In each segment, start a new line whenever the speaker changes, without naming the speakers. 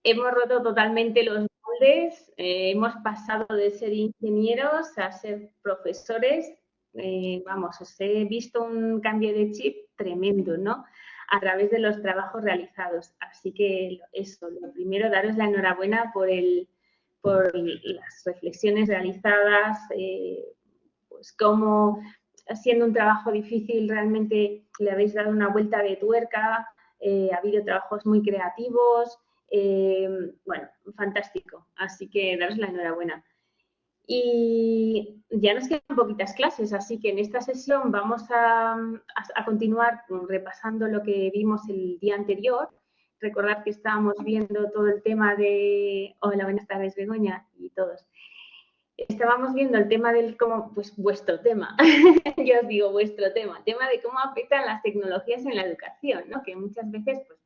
hemos roto totalmente los moldes, hemos pasado de ser ingenieros a ser profesores. Vamos, os he visto un cambio de chip tremendo, ¿no? A través de los trabajos realizados. Así que eso, lo primero, daros la enhorabuena por las reflexiones realizadas, pues cómo, siendo un trabajo difícil, realmente le habéis dado una vuelta de tuerca, ha habido trabajos muy creativos, bueno, fantástico. Así que daros la enhorabuena. Y ya nos quedan poquitas clases, así que en esta sesión vamos a continuar repasando lo que vimos el día anterior. Recordad que estábamos viendo todo el tema de... Hola, buenas tardes, Begoña, y todos. Estábamos viendo el tema del cómo, pues vuestro tema, yo os digo vuestro tema de cómo afectan las tecnologías en la educación, ¿no? Que muchas veces, pues,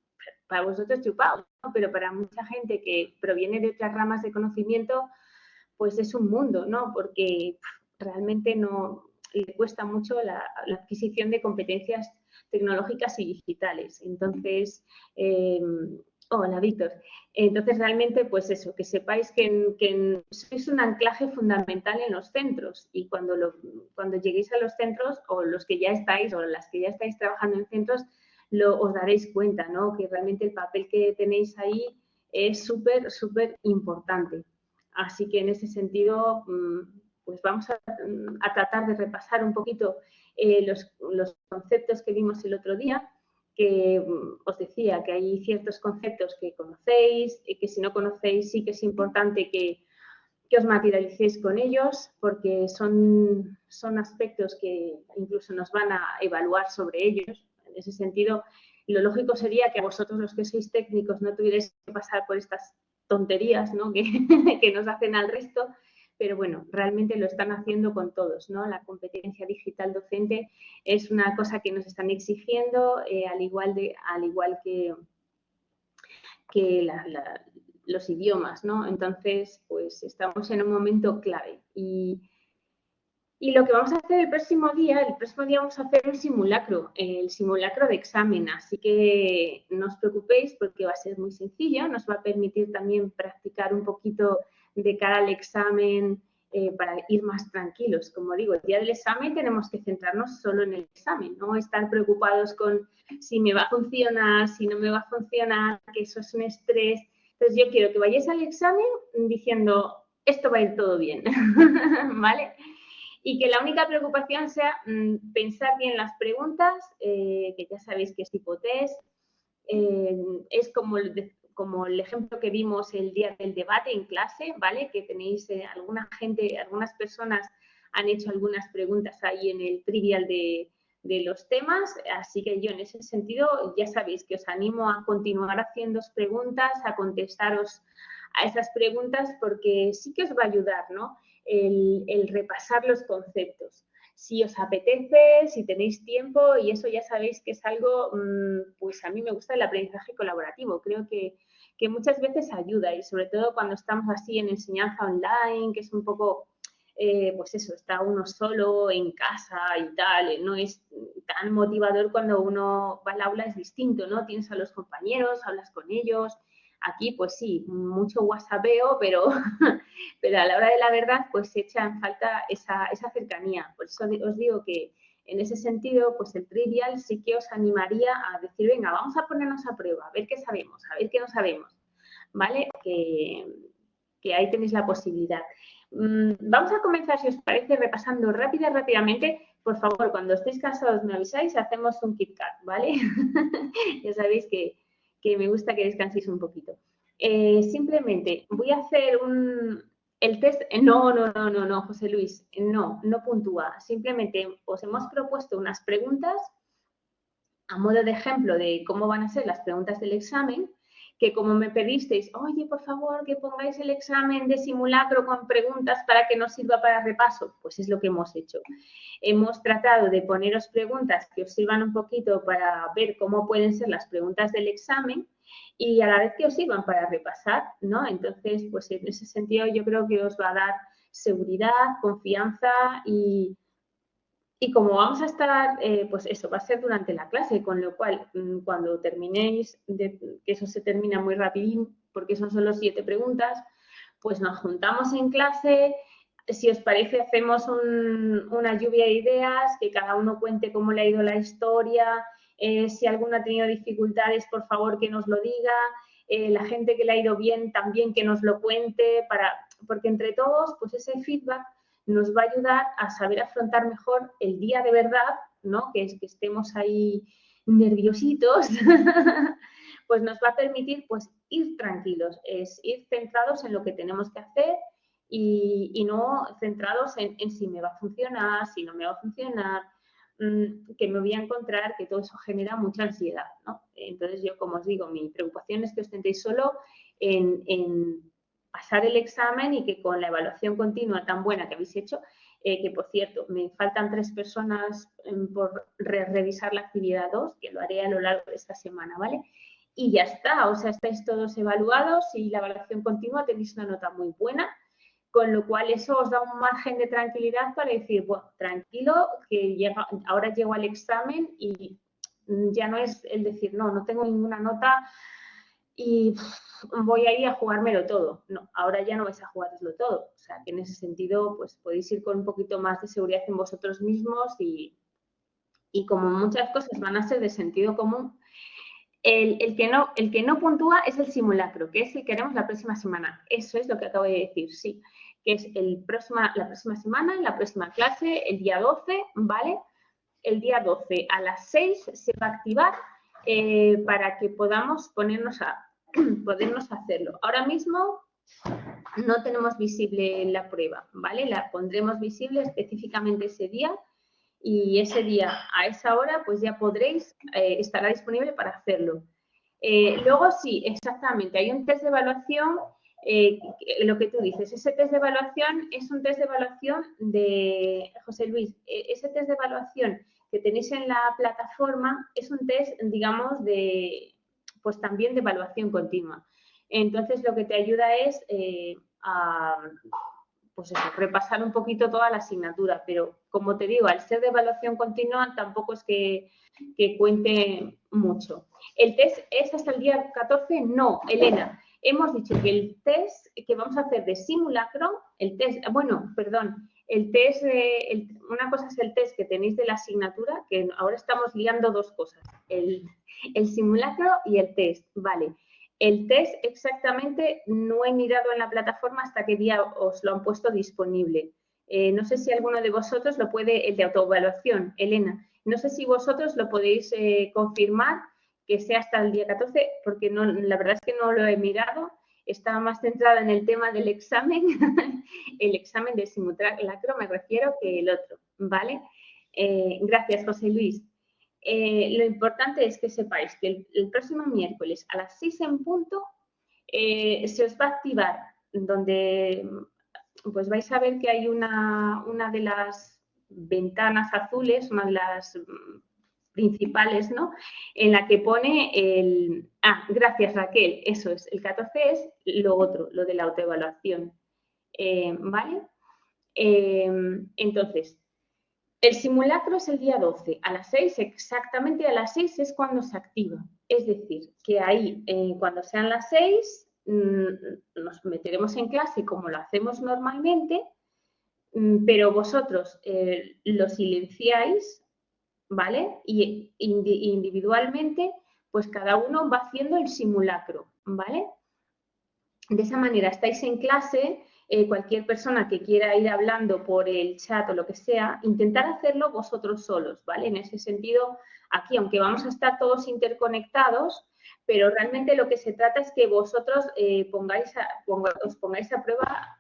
para vosotros chupados, ¿no? Pero para mucha gente que proviene de otras ramas de conocimiento, pues es un mundo, ¿no? Porque realmente no le cuesta mucho la adquisición de competencias tecnológicas y digitales. Entonces, hola, Víctor. Entonces, realmente, pues eso, que sepáis que sois un anclaje fundamental en los centros y cuando lleguéis a los centros, o los que ya estáis, o las que ya estáis trabajando en centros, os daréis cuenta, ¿no? Que realmente el papel que tenéis ahí es súper, súper importante. Así que en ese sentido, pues vamos a tratar de repasar un poquito los conceptos que vimos el otro día, que os decía que hay ciertos conceptos que conocéis y que si no conocéis sí que es importante que os materialicéis con ellos porque son aspectos que incluso nos van a evaluar sobre ellos. En ese sentido, lo lógico sería que a vosotros los que sois técnicos no tuvierais que pasar por estas tonterías, ¿no? que nos hacen al resto, pero bueno, realmente lo están haciendo con todos, ¿no? La competencia digital docente es una cosa que nos están exigiendo, al igual que los idiomas, ¿no? Entonces, pues estamos en un momento clave. Y lo que vamos a hacer el próximo día vamos a hacer un simulacro, el simulacro de examen, así que no os preocupéis porque va a ser muy sencillo, nos va a permitir también practicar un poquito de cara al examen para ir más tranquilos. Como digo, el día del examen tenemos que centrarnos solo en el examen, no estar preocupados con si me va a funcionar, si no me va a funcionar, que eso es un estrés. Entonces yo quiero que vayáis al examen diciendo, esto va a ir todo bien, ¿vale? Y que la única preocupación sea pensar bien las preguntas, que ya sabéis que es tipo test, es como el ejemplo que vimos el día del debate en clase, ¿vale? Que tenéis algunas personas han hecho algunas preguntas ahí en el trivial de los temas, así que yo en ese sentido ya sabéis que os animo a continuar haciendo preguntas, a contestaros a esas preguntas porque sí que os va a ayudar, ¿no? El repasar los conceptos. Si os apetece, si tenéis tiempo, y eso ya sabéis que es algo, pues a mí me gusta el aprendizaje colaborativo. Creo que muchas veces ayuda y sobre todo cuando estamos así en enseñanza online, que es un poco, pues eso, está uno solo en casa y tal, no es tan motivador cuando uno va al aula, es distinto, ¿no? Tienes a los compañeros, hablas con ellos. Aquí, pues sí, mucho whatsappeo, pero pero a la hora de la verdad, pues se echa en falta esa cercanía. Por eso os digo que en ese sentido, pues el trivial sí que os animaría a decir, venga, vamos a ponernos a prueba, a ver qué sabemos, a ver qué no sabemos, ¿vale? Que ahí tenéis la posibilidad. Vamos a comenzar, si os parece, repasando rápidamente. Por favor, cuando estéis cansados me avisáis, hacemos un KitKat, ¿vale? Ya sabéis que me gusta que descanséis un poquito. Simplemente voy a hacer el test. No, José Luis, no puntúa. Simplemente os hemos propuesto unas preguntas a modo de ejemplo de cómo van a ser las preguntas del examen, que como me pedisteis, oye, por favor, que pongáis el examen de simulacro con preguntas para que nos sirva para repaso, pues es lo que hemos hecho. Hemos tratado de poneros preguntas que os sirvan un poquito para ver cómo pueden ser las preguntas del examen y a la vez que os sirvan para repasar, ¿no? Entonces, pues en ese sentido yo creo que os va a dar seguridad, confianza y como vamos a estar, pues eso va a ser durante la clase, con lo cual cuando terminéis, que eso se termina muy porque son solo 7 preguntas, pues nos juntamos en clase. Si os parece, hacemos una lluvia de ideas, que cada uno cuente cómo le ha ido la historia, si alguno ha tenido dificultades, por favor, que nos lo diga, la gente que le ha ido bien también que nos lo cuente, porque entre todos, pues ese feedback nos va a ayudar a saber afrontar mejor el día de verdad, ¿no? Que es que estemos ahí nerviositos, pues nos va a permitir pues ir tranquilos, es ir centrados en lo que tenemos que hacer y no centrados en si me va a funcionar, si no me va a funcionar, que me voy a encontrar, que todo eso genera mucha ansiedad, ¿no? Entonces yo, como os digo, mi preocupación es que os centréis solo en pasar el examen y que con la evaluación continua tan buena que habéis hecho, que por cierto, me faltan 3 personas por revisar la actividad 2, que lo haré a lo largo de esta semana, ¿vale? Y ya está, o sea, estáis todos evaluados y la evaluación continua tenéis una nota muy buena, con lo cual eso os da un margen de tranquilidad para decir, bueno, tranquilo, que ahora llego al examen y ya no es el decir, no tengo ninguna nota y voy a ir a jugármelo todo. No, ahora ya no vais a jugármelo todo. O sea, que en ese sentido, pues podéis ir con un poquito más de seguridad en vosotros mismos y como muchas cosas van a ser de sentido común, el que no puntúa es el simulacro, que es el que haremos la próxima semana. Eso es lo que acabo de decir, sí. Que es la próxima semana, la próxima clase, el día 12, ¿vale? El día 12 a las 6 se va a activar para que podamos podernos a hacerlo. Ahora mismo no tenemos visible la prueba, ¿vale? La pondremos visible específicamente ese día y ese día, a esa hora, pues ya podréis, estará disponible para hacerlo. Luego sí, exactamente, hay un test de evaluación, lo que tú dices, ese test de evaluación es un test de evaluación de, José Luis, ese test de evaluación que tenéis en la plataforma es un test, digamos, pues también de evaluación continua. Entonces, lo que te ayuda es a pues eso, repasar un poquito toda la asignatura, pero como te digo, al ser de evaluación continua tampoco es que cuente mucho. ¿El test es hasta el día 14? No, Elena. Hemos dicho que el test que vamos a hacer de simulacro, una cosa es el test que tenéis de la asignatura, que ahora estamos liando 2 cosas, el simulacro y el test, vale. El test exactamente no he mirado en la plataforma hasta qué día os lo han puesto disponible. No sé si alguno de vosotros lo puede, el de autoevaluación, Elena, no sé si vosotros lo podéis confirmar que sea hasta el día 14, porque no, la verdad es que no lo he mirado. Estaba más centrada en el tema del examen, el examen de simulacro me refiero, que el otro, ¿vale? Gracias, José Luis. Lo importante es que sepáis que el próximo miércoles a las 6 en punto se os va a activar, donde pues vais a ver que hay una de las ventanas azules, una de las principales, ¿no? En la que pone el... gracias Raquel, eso es, el 14 es lo otro, lo de la autoevaluación, ¿vale? Entonces, el simulacro es el día 12, a las 6, exactamente a las 6 es cuando se activa. Es decir, que ahí, cuando sean las 6, nos meteremos en clase como lo hacemos normalmente, pero vosotros lo silenciáis, ¿vale? Y individualmente, pues cada uno va haciendo el simulacro, ¿vale? De esa manera estáis en clase, cualquier persona que quiera ir hablando por el chat o lo que sea, intentar hacerlo vosotros solos, ¿vale? En ese sentido, aquí, aunque vamos a estar todos interconectados, pero realmente lo que se trata es que vosotros os pongáis a prueba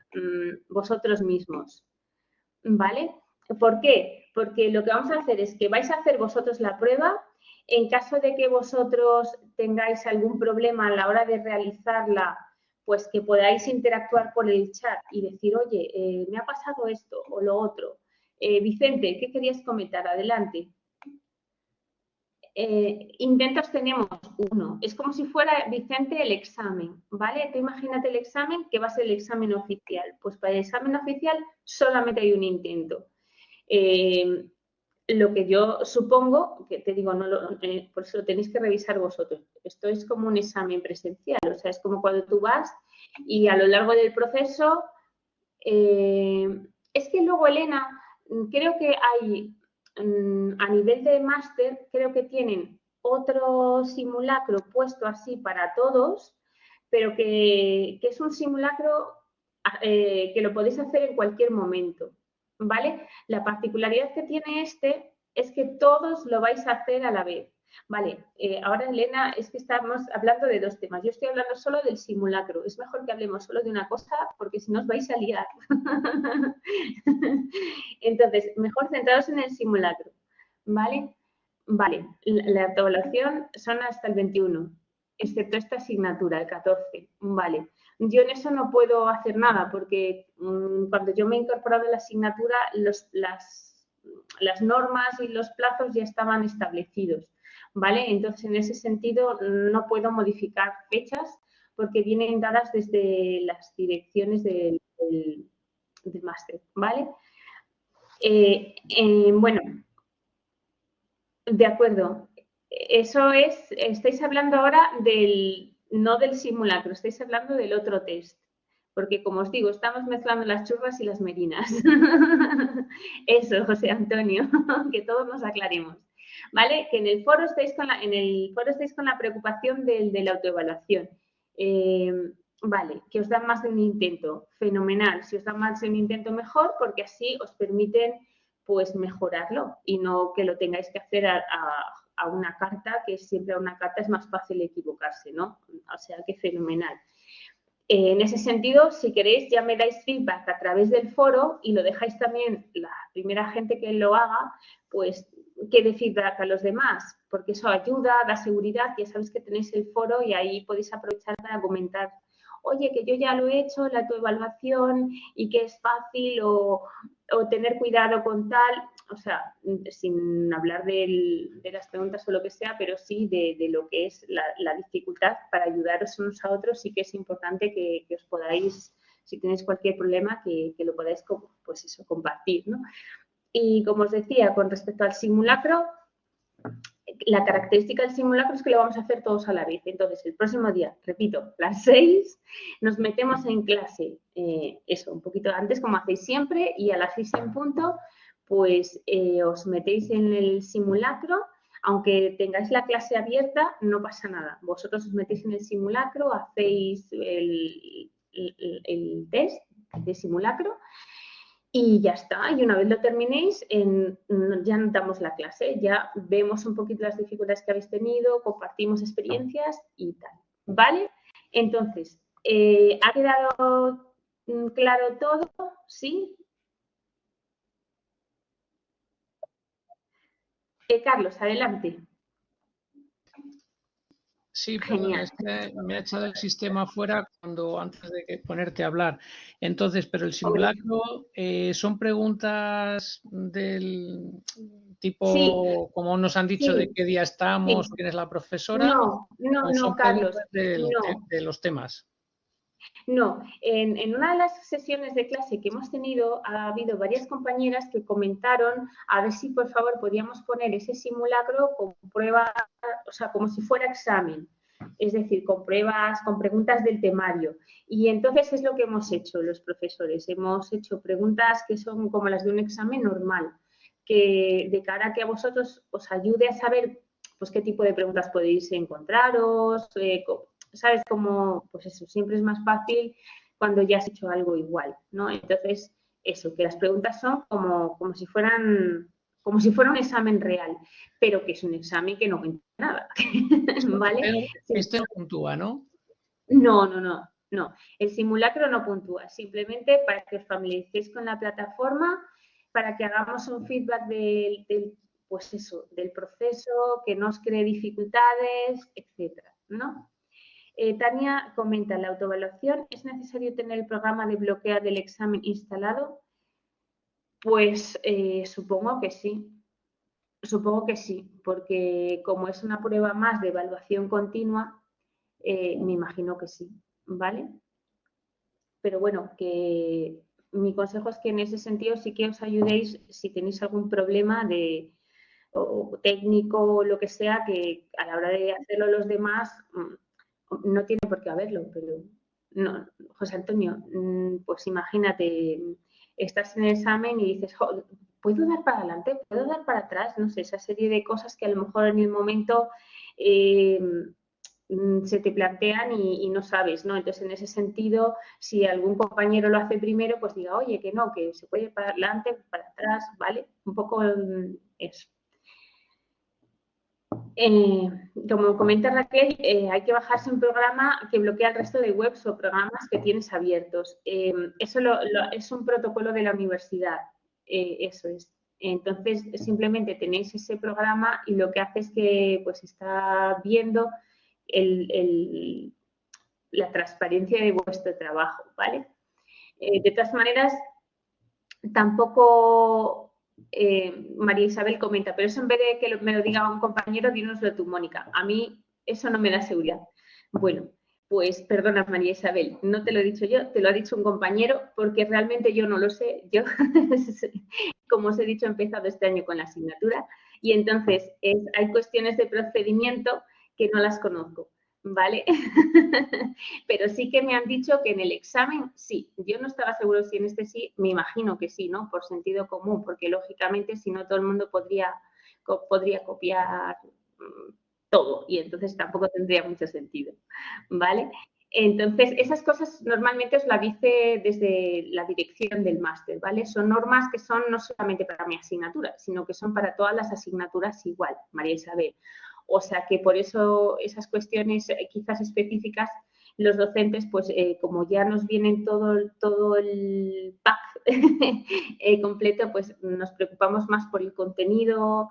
vosotros mismos, ¿vale? ¿Por qué? Porque lo que vamos a hacer es que vais a hacer vosotros la prueba. En caso de que vosotros tengáis algún problema a la hora de realizarla, pues que podáis interactuar por el chat y decir, oye, me ha pasado esto o lo otro. Vicente, ¿qué querías comentar? Adelante. Intentos tenemos 1. Es como si fuera, Vicente, el examen, ¿vale? Tú imagínate el examen que va a ser el examen oficial. Pues para el examen oficial solamente hay un intento. Lo que yo supongo, que te digo, por eso lo tenéis que revisar vosotros. Esto es como un examen presencial, O sea, es como cuando tú vas y a lo largo del proceso, es que luego, Elena, creo que hay, a nivel de máster, creo que tienen otro simulacro puesto así para todos, pero que es un simulacro que lo podéis hacer en cualquier momento, ¿vale? La particularidad que tiene este es que todos lo vais a hacer a la vez. Vale, ahora Elena, es que estamos hablando de dos temas. Yo estoy hablando solo del simulacro. Es mejor que hablemos solo de una cosa porque si no os vais a liar. Entonces, mejor centrados en el simulacro, ¿vale? Vale, la autoevaluación son hasta el 21, excepto esta asignatura, el 14, ¿vale? Yo en eso no puedo hacer nada porque cuando yo me he incorporado a la asignatura, las normas y los plazos ya estaban establecidos, ¿vale? Entonces, en ese sentido, no puedo modificar fechas porque vienen dadas desde las direcciones del máster, ¿vale? Bueno, de acuerdo. Eso es, estáis hablando ahora no del simulacro, estáis hablando del otro test. Porque, como os digo, estamos mezclando las churras y las merinas. Eso, José Antonio, que todos nos aclaremos. ¿Vale? Que en el foro estáis con la preocupación de la autoevaluación. Vale, que os dan más de un intento. Fenomenal. Si os dan más de un intento, mejor, porque así os permiten pues mejorarlo y no que lo tengáis que hacer a una carta, que siempre a una carta es más fácil equivocarse, ¿no? O sea que fenomenal. En ese sentido, si queréis, ya me dais feedback a través del foro y lo dejáis también la primera gente que lo haga, pues que dé feedback a los demás, porque eso ayuda, da seguridad, ya sabéis que tenéis el foro y ahí podéis aprovechar para comentar, oye, que yo ya lo he hecho, la autoevaluación y que es fácil o tener cuidado con tal, o sea, sin hablar de las preguntas o lo que sea, pero sí de lo que es la dificultad para ayudaros unos a otros, sí que es importante que os podáis, si tenéis cualquier problema, que lo podáis, pues eso, compartir, ¿no? Y como os decía, con respecto al simulacro, la característica del simulacro es que lo vamos a hacer todos a la vez. Entonces, el próximo día, repito, las 6, nos metemos en clase, eso, un poquito antes, como hacéis siempre, y a las 6 en punto, pues os metéis en el simulacro. Aunque tengáis la clase abierta, no pasa nada. Vosotros os metéis en el simulacro, hacéis el test de simulacro y ya está. Y una vez lo terminéis, ya no damos la clase, ya vemos un poquito las dificultades que habéis tenido, compartimos experiencias y tal. ¿Vale? Entonces, ¿ha quedado claro todo? ¿Sí? Carlos, adelante.
Sí, perdona, es que me ha echado el sistema fuera antes de ponerte a hablar. Entonces, pero el simulacro son preguntas del tipo,
Sí,
como nos han dicho,
sí,
de qué día estamos,
sí.
quién es la profesora,
No,
o son
Carlos,
preguntas
no.
de los temas.
No, en una de las sesiones de clase que hemos tenido ha habido varias compañeras que comentaron a ver si por favor podíamos poner ese simulacro con prueba, o sea, como si fuera examen, es decir, con pruebas, con preguntas del temario. Y entonces es lo que hemos hecho los profesores, hemos hecho preguntas que son como las de un examen normal, que de cara a que a vosotros os ayude a saber pues qué tipo de preguntas podéis encontraros, ¿sabes? Como, pues eso, siempre es más fácil cuando ya has hecho algo igual, ¿no? Entonces, eso, que las preguntas son como si fueran un examen real, pero que es un examen que no cuenta nada, ¿vale?
Pero este no puntúa, ¿no?
No. El simulacro no puntúa, simplemente para que os familiaricéis con la plataforma, para que hagamos un feedback pues eso, del proceso, que no os cree dificultades, etcétera, ¿no? Tania comenta, ¿la autoevaluación es necesario tener el programa de bloqueo del examen instalado? Pues supongo que sí. Supongo que sí, porque como es una prueba más de evaluación continua, me imagino que sí, ¿vale? Pero bueno, que mi consejo es que en ese sentido sí que os ayudéis si tenéis algún problema o técnico o lo que sea, que a la hora de hacerlo los demás no tiene por qué haberlo, pero no, José Antonio, pues imagínate, estás en el examen y dices, ¿puedo dar para adelante? ¿Puedo dar para atrás? No sé, esa serie de cosas que a lo mejor en el momento se te plantean y no sabes, ¿no? Entonces, en ese sentido, si algún compañero lo hace primero, pues diga, oye, que no, que se puede ir para adelante, para atrás, ¿vale? Un poco eso. Como comenta Raquel, hay que bajarse un programa que bloquea el resto de webs o programas que tienes abiertos. Eso es un protocolo de la universidad, eso es. Entonces, simplemente tenéis ese programa y lo que hace es que pues está viendo la transparencia de vuestro trabajo, ¿vale? De todas maneras, tampoco María Isabel comenta, pero eso en vez de que me lo diga un compañero, dínoslo tú, Mónica. A mí eso no me da seguridad. Bueno, pues perdona, María Isabel, no te lo he dicho yo, te lo ha dicho un compañero, porque realmente yo no lo sé. Yo, como os he dicho, he empezado este año con la asignatura y entonces hay cuestiones de procedimiento que no las conozco, ¿vale? Pero sí que me han dicho que en el examen sí. Yo no estaba seguro si en este sí, me imagino que sí, ¿no? Por sentido común, porque lógicamente si no todo el mundo podría copiar todo y entonces tampoco tendría mucho sentido, ¿vale? Entonces, esas cosas normalmente os las dice desde la dirección del máster, ¿vale? Son normas que son no solamente para mi asignatura, sino que son para todas las asignaturas igual, María Isabel. O sea que por eso esas cuestiones quizás específicas, los docentes, pues como ya nos vienen todo el pack completo, pues nos preocupamos más por el contenido,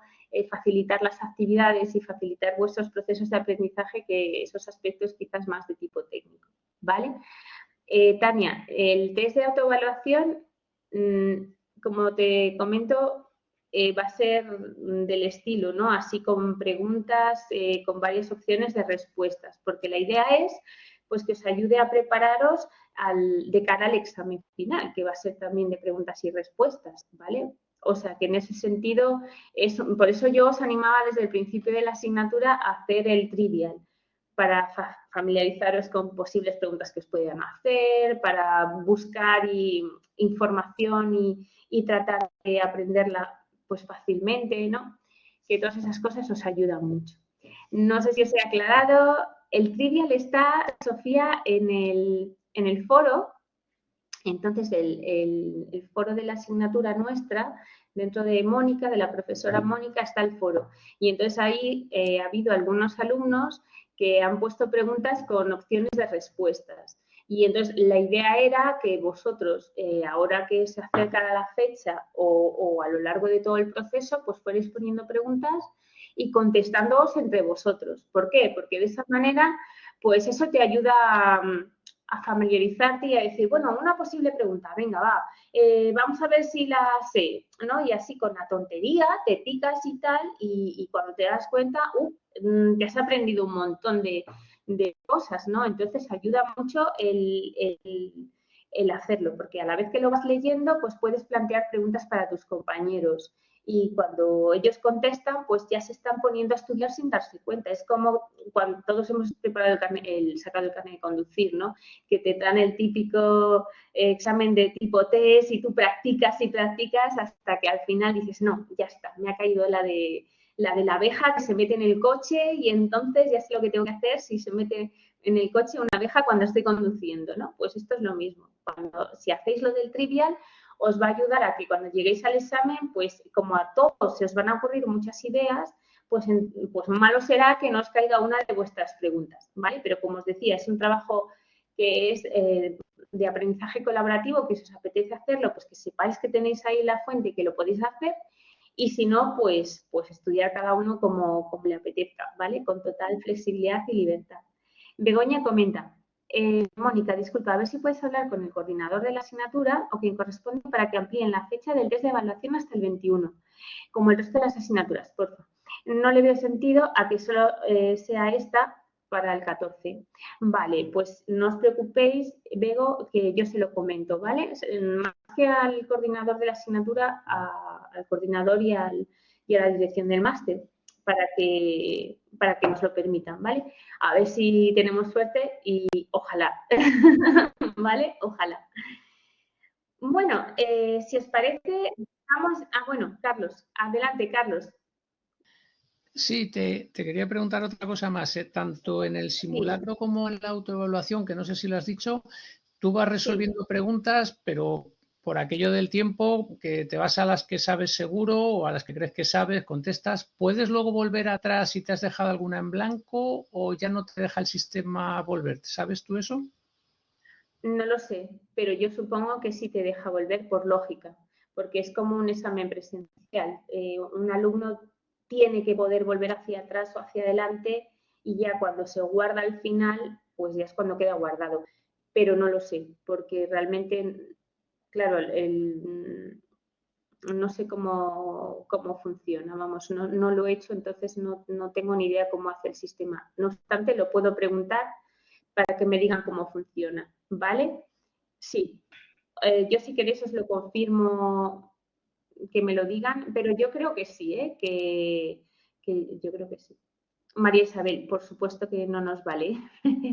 facilitar las actividades y facilitar vuestros procesos de aprendizaje que esos aspectos quizás más de tipo técnico, ¿vale? Tania, el test de autoevaluación, como te comento, va a ser del estilo, ¿no? Así con preguntas, con varias opciones de respuestas, porque la idea es pues que os ayude a prepararos de cara al examen final, que va a ser también de preguntas y respuestas, ¿vale? O sea, que en ese sentido, por eso yo os animaba desde el principio de la asignatura a hacer el trivial, para familiarizaros con posibles preguntas que os puedan hacer, para buscar información y tratar de aprenderla pues fácilmente, ¿no? Que todas esas cosas os ayudan mucho. No sé si os he aclarado, el trivial está, Sofía, en el foro. Entonces, el foro de la asignatura nuestra, dentro de Mónica, de la profesora Mónica, está el foro. Y entonces ahí ha habido algunos alumnos que han puesto preguntas con opciones de respuestas. Y entonces la idea era que vosotros, ahora que se acerca la fecha o a lo largo de todo el proceso, pues fuerais poniendo preguntas y contestándoos entre vosotros. ¿Por qué? Porque de esa manera, pues eso te ayuda a familiarizarte y a decir, bueno, una posible pregunta, venga, va, vamos a ver si la sé, ¿no? Y así con la tontería te picas y tal, y cuando te das cuenta, te has aprendido un montón de cosas, ¿no? Entonces ayuda mucho el hacerlo, porque a la vez que lo vas leyendo, pues puedes plantear preguntas para tus compañeros. Y cuando ellos contestan, pues ya se están poniendo a estudiar sin darse cuenta. Es como cuando todos hemos preparado sacado el carnet de conducir, ¿no? Que te dan el típico examen de tipo test y tú practicas y practicas hasta que al final dices, no, ya está, me ha caído la de la abeja que se mete en el coche y entonces ya sé lo que tengo que hacer si se mete en el coche una abeja cuando estoy conduciendo, ¿no? Pues esto es lo mismo. Si hacéis lo del trivial, os va a ayudar a que cuando lleguéis al examen, pues como a todos se os van a ocurrir muchas ideas, pues malo será que no os caiga una de vuestras preguntas, ¿vale? Pero como os decía, es un trabajo que es de aprendizaje colaborativo, que si os apetece hacerlo, pues que sepáis que tenéis ahí la fuente y que lo podéis hacer, y si no, pues estudiar cada uno como le apetezca, ¿vale? Con total flexibilidad y libertad. Begoña comenta, Mónica, disculpa, a ver si puedes hablar con el coordinador de la asignatura o quien corresponde para que amplíen la fecha del test de evaluación hasta el 21, como el resto de las asignaturas, por favor. No le veo sentido a que solo sea esta para el 14. Vale, pues no os preocupéis, Bego, que yo se lo comento, ¿vale? Más que al coordinador de la asignatura, al coordinador y a la dirección del máster, para que para que nos lo permitan, ¿vale? A ver si tenemos suerte y ojalá, ¿vale? Ojalá. Bueno, si os parece, vamos... bueno, Carlos, adelante, Carlos.
Sí, te quería preguntar otra cosa más. Tanto en el
Sí,
simulacro como en la autoevaluación, que no sé si lo has dicho, tú vas
sí.
resolviendo preguntas, pero por aquello del tiempo, que te vas a las que sabes seguro o a las que crees que sabes, contestas. ¿Puedes luego volver atrás si te has dejado alguna en blanco o ya no te deja el sistema volver? ¿Sabes tú eso?
No lo sé, pero yo supongo que sí te deja volver por lógica, porque es como un examen presencial. Un alumno tiene que poder volver hacia atrás o hacia adelante y ya cuando se guarda al final, pues ya es cuando queda guardado. Pero no lo sé, porque realmente, claro, no sé cómo funciona, vamos, no lo he hecho, entonces no tengo ni idea cómo hace el sistema. No obstante, lo puedo preguntar para que me digan cómo funciona, ¿vale? Sí, yo si queréis os lo confirmo que me lo digan, pero yo creo que sí, que yo creo que sí. María Isabel, por supuesto que no nos vale,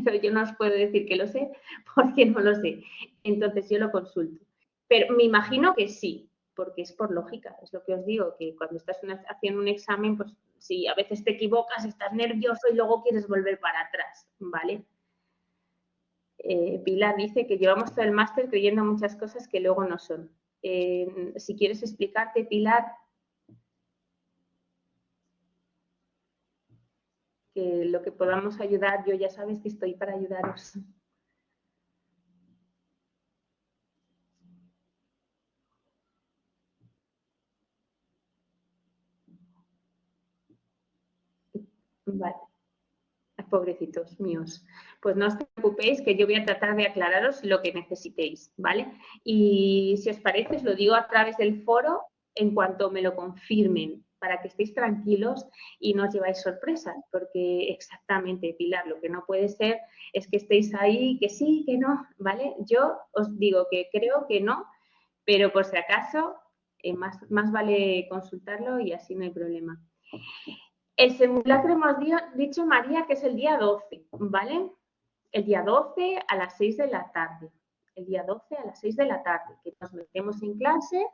pero yo no os puedo decir que lo sé porque no lo sé. Entonces yo lo consulto. Pero me imagino que sí, porque es por lógica, es lo que os digo, que cuando estás haciendo un examen, pues si a veces te equivocas, estás nervioso y luego quieres volver para atrás, ¿vale? Pilar dice que llevamos todo el máster creyendo muchas cosas que luego no son. Si quieres explicarte, Pilar, que lo que podamos ayudar, yo ya sabes que estoy para ayudaros. Vale, pobrecitos míos. Pues no os preocupéis que yo voy a tratar de aclararos lo que necesitéis, ¿vale? Y si os parece, os lo digo a través del foro en cuanto me lo confirmen, para que estéis tranquilos y no os lleváis sorpresas, porque exactamente, Pilar, lo que no puede ser es que estéis ahí, que sí, que no, ¿vale? Yo os digo que creo que no, pero por si acaso, más vale consultarlo y así no hay problema. El simulacro hemos dicho, María, que es el día 12, ¿vale? El día 12 a las 6 de la tarde. El día 12 a las 6 de la tarde, que nos metemos en clase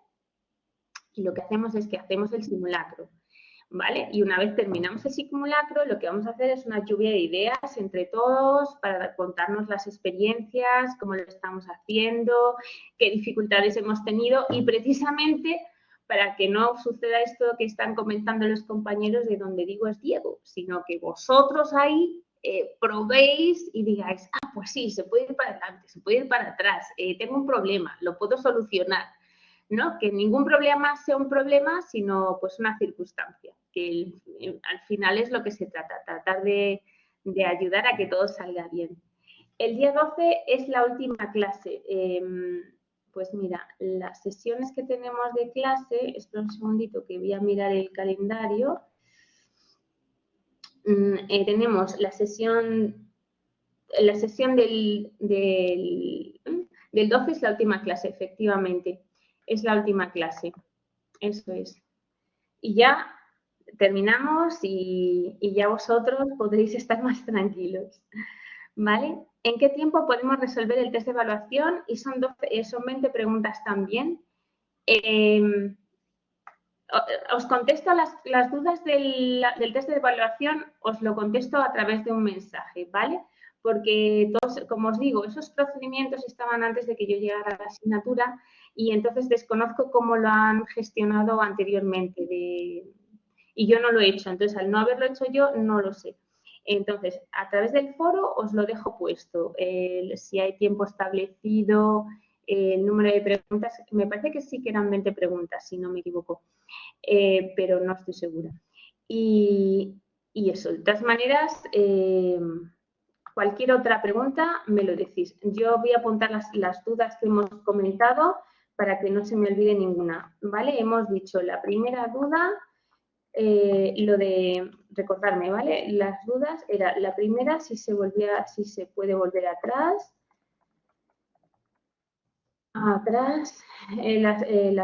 y lo que hacemos es que hacemos el simulacro, ¿vale? Y una vez terminamos el simulacro, lo que vamos a hacer es una lluvia de ideas entre todos para contarnos las experiencias, cómo lo estamos haciendo, qué dificultades hemos tenido y precisamente para que no suceda esto que están comentando los compañeros de donde digo es Diego, sino que vosotros ahí probéis y digáis, ah, pues sí, se puede ir para adelante, se puede ir para atrás, tengo un problema, lo puedo solucionar. ¿No? Que ningún problema sea un problema, sino pues una circunstancia, que al final es lo que se trata, tratar de ayudar a que todo salga bien. El día 12 es la última clase. Pues mira, las sesiones que tenemos de clase, espera un segundito que voy a mirar el calendario. Tenemos la sesión del 12 es la última clase, efectivamente. Es la última clase. Eso es. Y ya terminamos y ya vosotros podréis estar más tranquilos. ¿Vale? ¿En qué tiempo podemos resolver el test de evaluación? Y son 20 preguntas también. Os contesto las dudas del test de evaluación, os lo contesto a través de un mensaje, ¿vale? Porque todos, como os digo, esos procedimientos estaban antes de que yo llegara a la asignatura y entonces desconozco cómo lo han gestionado anteriormente y yo no lo he hecho. Entonces, al no haberlo hecho yo, no lo sé. Entonces, a través del foro os lo dejo puesto. Si hay tiempo establecido, el número de preguntas, me parece que sí que eran 20 preguntas, si no me equivoco. Pero no estoy segura. Y eso, de todas maneras, cualquier otra pregunta me lo decís. Yo voy a apuntar las dudas que hemos comentado para que no se me olvide ninguna, ¿vale? Hemos dicho la primera duda, lo de recordarme, ¿vale? Las dudas era la primera, si se puede volver atrás, la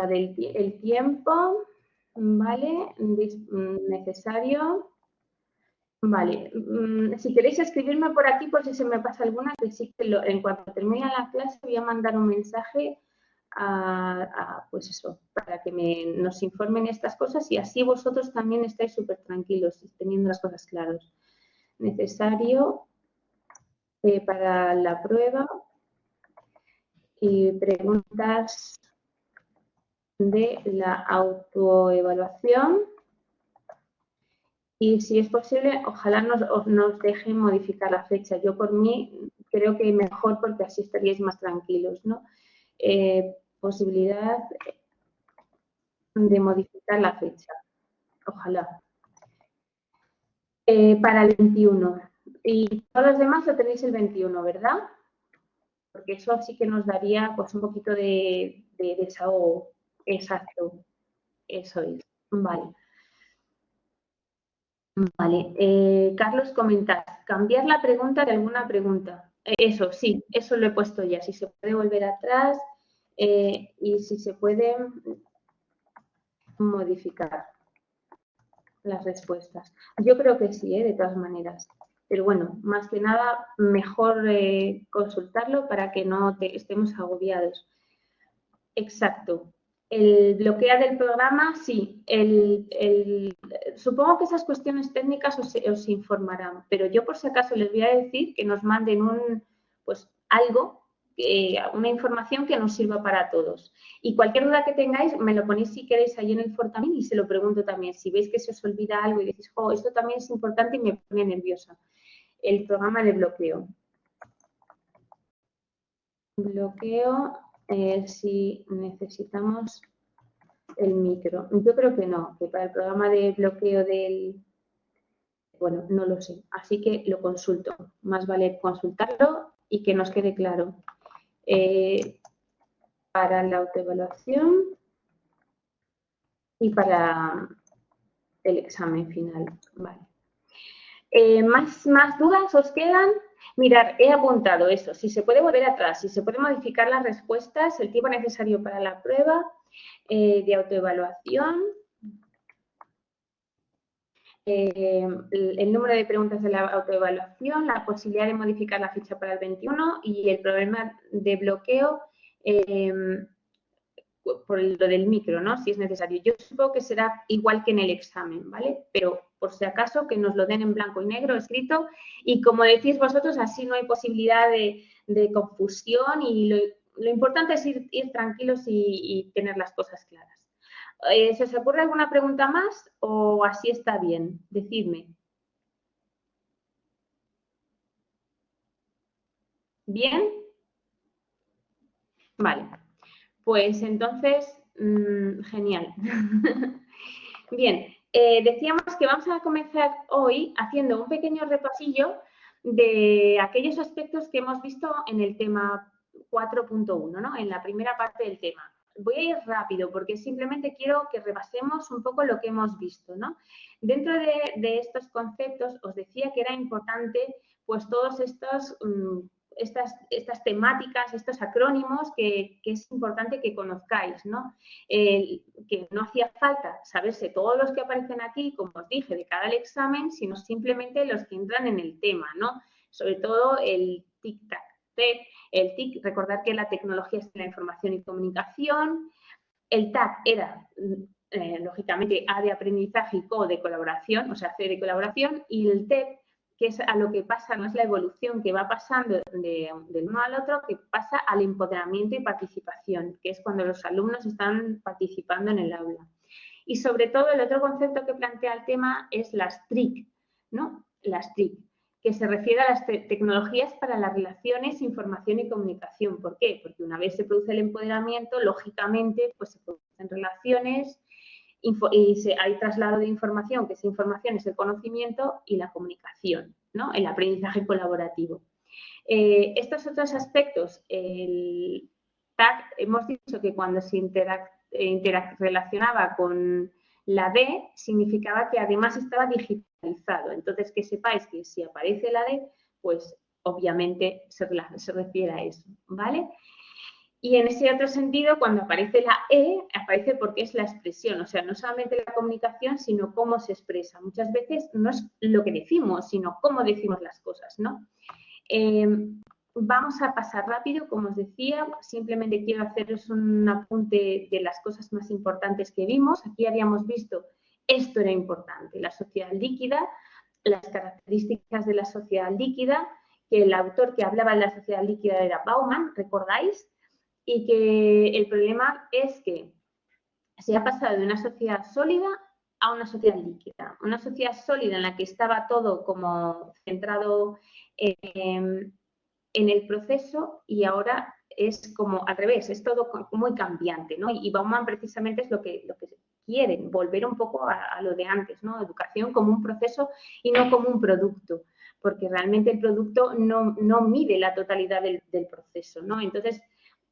del el tiempo, ¿vale? Necesario. Vale, si queréis escribirme por aquí por si se me pasa alguna, que sí que en cuanto termine la clase voy a mandar un mensaje pues eso, para que nos informen estas cosas y así vosotros también estáis súper tranquilos, teniendo las cosas claras. Necesario para la prueba y preguntas de la autoevaluación. Y si es posible, ojalá nos dejen modificar la fecha. Yo por mí creo que mejor porque así estaríais más tranquilos, ¿no? Posibilidad de modificar la fecha. Ojalá. Para el 21. Y todos los demás lo tenéis el 21, ¿verdad? Porque eso sí que nos daría pues un poquito de desahogo. Exacto. Eso es. Vale. Vale, Carlos, comentas, cambiar la pregunta de alguna pregunta. Eso, sí, eso lo he puesto ya. Si se puede volver atrás y si se puede modificar las respuestas. Yo creo que sí, de todas maneras. Pero bueno, más que nada, mejor consultarlo para que no estemos agobiados. Exacto. El bloqueo del programa, sí. Supongo que esas cuestiones técnicas os informarán, pero yo por si acaso les voy a decir que nos manden algo, una información que nos sirva para todos. Y cualquier duda que tengáis, me lo ponéis si queréis ahí en el foro también y se lo pregunto también. Si veis que se os olvida algo y decís, oh, esto también es importante y me pone nerviosa. El programa de bloqueo. Bloqueo. Si necesitamos el micro. Yo creo que no, que para el programa de bloqueo bueno, no lo sé. Así que lo consulto. Más vale consultarlo y que nos quede claro. Para la autoevaluación y para el examen final. Vale. ¿Más dudas os quedan? Mirad, he apuntado eso. Si se puede volver atrás, si se puede modificar las respuestas, el tiempo necesario para la prueba de autoevaluación, el número de preguntas de la autoevaluación, la posibilidad de modificar la fecha para el 21 y el problema de bloqueo por lo del micro, ¿no? Si es necesario. Yo supongo que será igual que en el examen, ¿vale? Pero por si acaso que nos lo den en blanco y negro escrito y como decís vosotros, así no hay posibilidad de confusión y lo importante es ir tranquilos y tener las cosas claras. ¿Se os ocurre alguna pregunta más o así está bien? Decidme. ¿Bien? Vale. Pues entonces, genial. Bien, decíamos que vamos a comenzar hoy haciendo un pequeño repasillo de aquellos aspectos que hemos visto en el tema 4.1, ¿no? En la primera parte del tema. Voy a ir rápido porque simplemente quiero que repasemos un poco lo que hemos visto, ¿no? Dentro de estos conceptos os decía que era importante pues todos estas temáticas, estos acrónimos que es importante que conozcáis, ¿no? Que no hacía falta saberse todos los que aparecen aquí, como os dije, de cada examen, sino simplemente los que entran en el tema, ¿no? Sobre todo el tic-tac. El TIC, recordar que la tecnología es la información y comunicación. El TAC era, lógicamente, A de aprendizaje y CO de colaboración, o sea, C de colaboración, y el TEP, que es a lo que pasa, no es la evolución que va pasando del uno al otro, que pasa al empoderamiento y participación, que es cuando los alumnos están participando en el aula. Y sobre todo, el otro concepto que plantea el tema es las TRIC, ¿no? Las TRIC, que se refiere a las tecnologías para las relaciones, información y comunicación. ¿Por qué? Porque una vez se produce el empoderamiento, lógicamente, pues se producen relaciones y hay traslado de información, que esa información es el conocimiento y la comunicación, ¿no? El aprendizaje colaborativo. Estos otros aspectos, el TAC, hemos dicho que cuando se relacionaba con la D, significaba que además estaba digitalizado. Entonces, que sepáis que si aparece la D, pues obviamente se refiere a eso, ¿vale? Y en ese otro sentido, cuando aparece la E, aparece porque es la expresión, o sea, no solamente la comunicación, sino cómo se expresa. Muchas veces no es lo que decimos, sino cómo decimos las cosas, ¿no? Vamos a pasar rápido, como os decía, simplemente quiero haceros un apunte de las cosas más importantes que vimos. Aquí habíamos visto, esto era importante, la sociedad líquida, las características de la sociedad líquida, que el autor que hablaba de la sociedad líquida era Bauman, ¿recordáis? Y que el problema es que se ha pasado de una sociedad sólida a una sociedad líquida. Una sociedad sólida en la que estaba todo como centrado en el proceso y ahora es como al revés, es todo muy cambiante, ¿no? Y Bauman precisamente es lo que quieren, volver un poco a lo de antes, ¿no? Educación como un proceso y no como un producto, porque realmente el producto no mide la totalidad del proceso, ¿no? Entonces,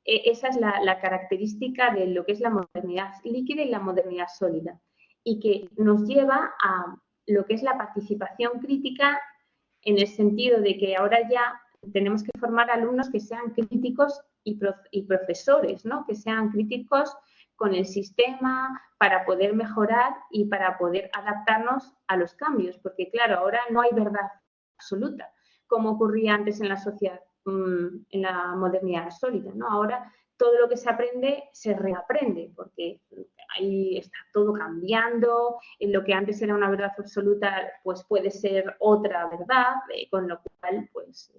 esa es la característica de lo que es la modernidad líquida y la modernidad sólida, y que nos lleva a lo que es la participación crítica en el sentido de que ahora ya tenemos que formar alumnos que sean críticos y profesores, ¿no? Que sean críticos con el sistema para poder mejorar y para poder adaptarnos a los cambios, porque claro, ahora no hay verdad absoluta, como ocurría antes en la sociedad, en la modernidad sólida, ¿no? Ahora todo lo que se aprende se reaprende, porque ahí está todo cambiando, en lo que antes era una verdad absoluta, pues puede ser otra verdad, con lo cual, pues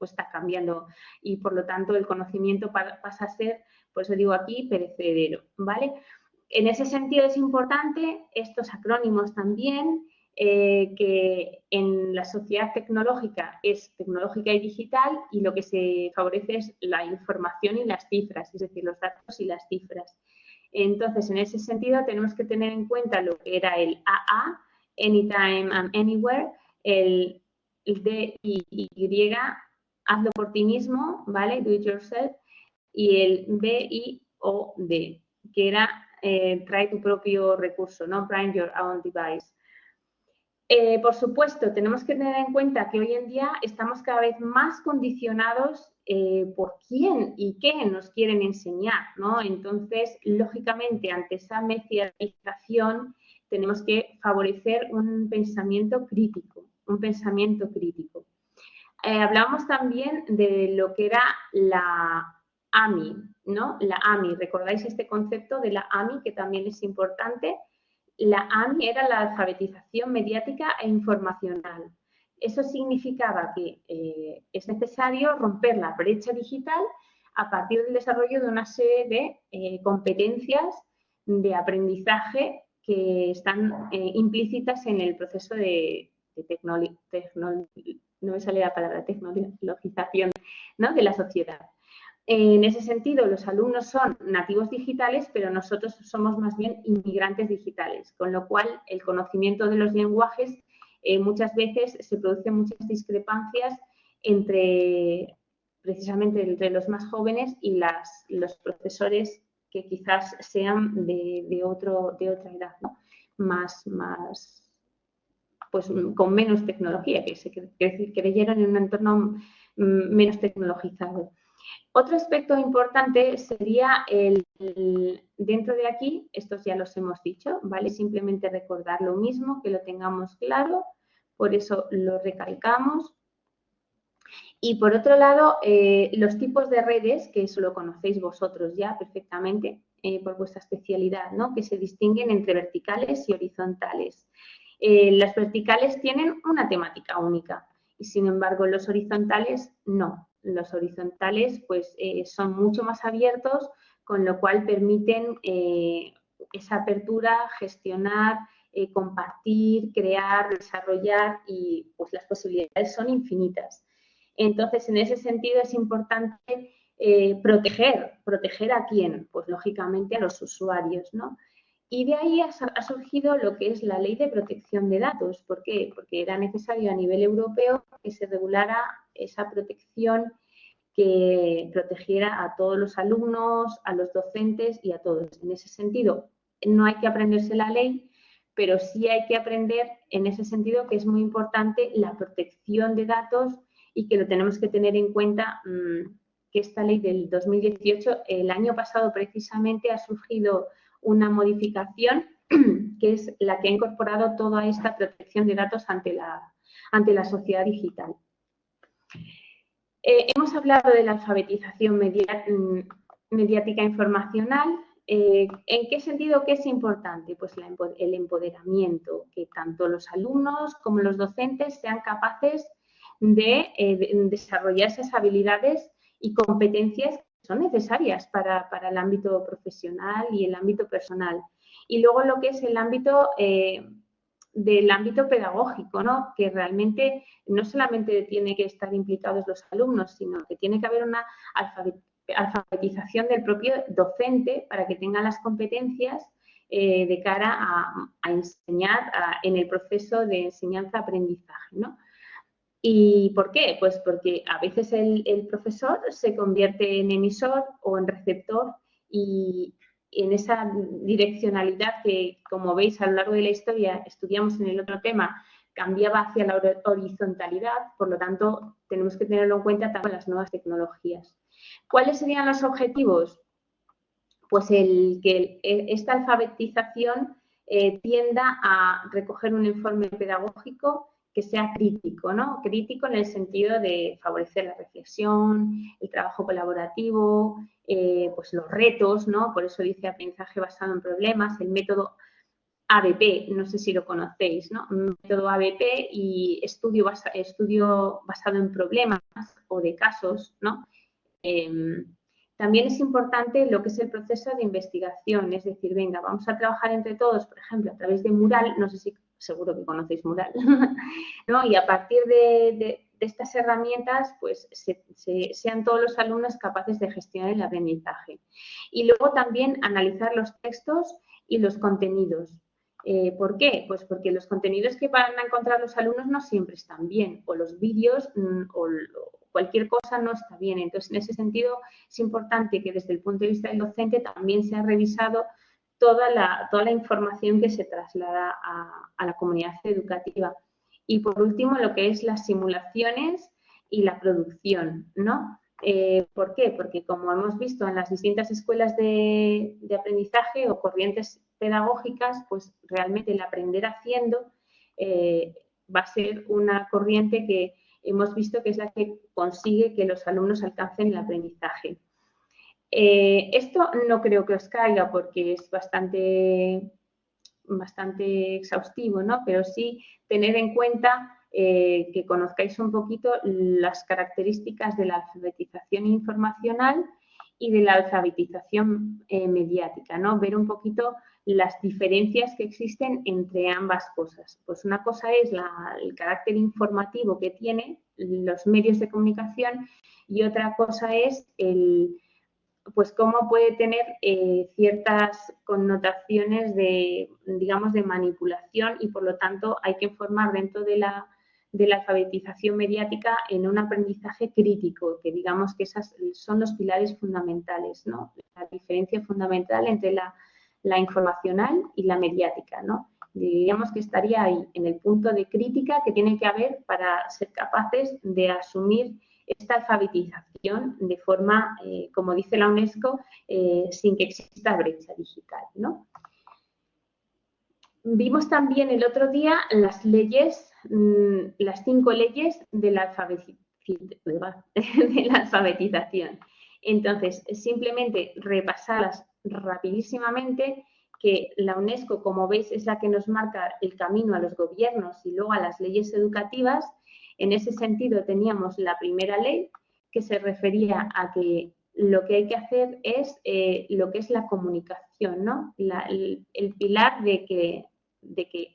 está cambiando y por lo tanto el conocimiento pasa a ser, por eso digo aquí, perecedero, ¿vale? En ese sentido es importante estos acrónimos también, que en la sociedad tecnológica es tecnológica y digital y lo que se favorece es la información y las cifras, es decir, los datos y las cifras. Entonces, en ese sentido tenemos que tener en cuenta lo que era el AA, Anytime and Anywhere, el DIY, hazlo por ti mismo, ¿vale? Do it yourself, y el BIOD, que era trae tu propio recurso, ¿no? Bring your own device. Por supuesto, tenemos que tener en cuenta que hoy en día estamos cada vez más condicionados por quién y qué nos quieren enseñar, ¿no? Entonces, lógicamente, ante esa mesianización, tenemos que favorecer un pensamiento crítico, Hablábamos también de lo que era la AMI, ¿no? La AMI, ¿recordáis este concepto de la AMI que también es importante? La AMI era la alfabetización mediática e informacional. Eso significaba que es necesario romper la brecha digital a partir del desarrollo de una serie de competencias de aprendizaje que están implícitas en el proceso de no me sale la palabra, tecnologización, ¿no? De la sociedad. En ese sentido, los alumnos son nativos digitales, pero nosotros somos más bien inmigrantes digitales, con lo cual el conocimiento de los lenguajes muchas veces se producen muchas discrepancias precisamente entre los más jóvenes y los profesores que quizás sean de otra edad, ¿no? más pues con menos tecnología, que se creyeron en un entorno menos tecnologizado. Otro aspecto importante sería dentro de aquí, estos ya los hemos dicho, ¿vale? Simplemente recordar lo mismo, que lo tengamos claro, por eso lo recalcamos. Y por otro lado, los tipos de redes, que eso lo conocéis vosotros ya perfectamente por vuestra especialidad, ¿no? Que se distinguen entre verticales y horizontales. Las verticales tienen una temática única y, sin embargo, los horizontales no. Los horizontales pues, son mucho más abiertos, con lo cual permiten esa apertura, gestionar, compartir, crear, desarrollar y pues, las posibilidades son infinitas. Entonces, en ese sentido es importante proteger a quién, pues lógicamente a los usuarios, ¿no? Y de ahí ha surgido lo que es la Ley de Protección de Datos. ¿Por qué? Porque era necesario a nivel europeo que se regulara esa protección que protegiera a todos los alumnos, a los docentes y a todos. En ese sentido, no hay que aprenderse la ley, pero sí hay que aprender en ese sentido que es muy importante la protección de datos y que lo tenemos que tener en cuenta que esta ley del 2018, el año pasado precisamente ha surgido una modificación que es la que ha incorporado toda esta protección de datos ante la sociedad digital. Hemos hablado de la alfabetización mediática informacional. ¿En qué sentido que es importante? Pues el empoderamiento, que tanto los alumnos como los docentes sean capaces de desarrollar esas habilidades y competencias que son necesarias para el ámbito profesional y el ámbito personal. Y luego lo que es el ámbito del ámbito pedagógico, ¿no? Que realmente no solamente tiene que estar implicados los alumnos, sino que tiene que haber una alfabetización del propio docente para que tenga las competencias de cara a enseñar en el proceso de enseñanza-aprendizaje, ¿no? ¿Y por qué? Pues porque a veces el profesor se convierte en emisor o en receptor y en esa direccionalidad que, como veis, a lo largo de la historia estudiamos en el otro tema, cambiaba hacia la horizontalidad, por lo tanto, tenemos que tenerlo en cuenta también las nuevas tecnologías. ¿Cuáles serían los objetivos? Pues que esta alfabetización tienda a recoger un informe pedagógico que sea crítico, ¿no? Crítico en el sentido de favorecer la reflexión, el trabajo colaborativo, pues los retos, ¿no? Por eso dice aprendizaje basado en problemas, el método ABP, no sé si lo conocéis, ¿no? Método ABP y estudio basado en problemas o de casos, ¿no? También es importante lo que es el proceso de investigación, es decir, venga, vamos a trabajar entre todos, por ejemplo, a través de Mural, no sé si seguro que conocéis Mural, ¿no? Y a partir de estas herramientas, pues sean todos los alumnos capaces de gestionar el aprendizaje. Y luego también analizar los textos y los contenidos. ¿Por qué? Pues porque los contenidos que van a encontrar los alumnos no siempre están bien, o los vídeos o cualquier cosa no está bien. Entonces, en ese sentido, es importante que desde el punto de vista del docente también se ha revisado toda la información que se traslada a la comunidad educativa. Y por último, lo que es las simulaciones y la producción, ¿no? ¿Por qué? Porque como hemos visto en las distintas escuelas de aprendizaje o corrientes pedagógicas, pues realmente el aprender haciendo va a ser una corriente que hemos visto que es la que consigue que los alumnos alcancen el aprendizaje. Esto no creo que os caiga porque es bastante exhaustivo, ¿no? Pero sí tener en cuenta que conozcáis un poquito las características de la alfabetización informacional y de la alfabetización mediática, ¿no? Ver un poquito las diferencias que existen entre ambas cosas. Pues una cosa es el carácter informativo que tienen los medios de comunicación y otra cosa es pues cómo puede tener ciertas connotaciones digamos, de manipulación y por lo tanto hay que formar dentro de la alfabetización mediática en un aprendizaje crítico, que digamos que esas son los pilares fundamentales, ¿no? La diferencia fundamental entre la informacional y la mediática, ¿no? Diríamos que estaría ahí, en el punto de crítica que tiene que haber para ser capaces de asumir esta alfabetización de forma, como dice la UNESCO, sin que exista brecha digital, ¿no? Vimos también el otro día las leyes, las 5 leyes de la alfabetización. Entonces, simplemente repasarlas rapidísimamente, que la UNESCO, como veis, es la que nos marca el camino a los gobiernos y luego a las leyes educativas. En ese sentido, teníamos la primera ley que se refería a que lo que hay que hacer es lo que es la comunicación, ¿no? El pilar de que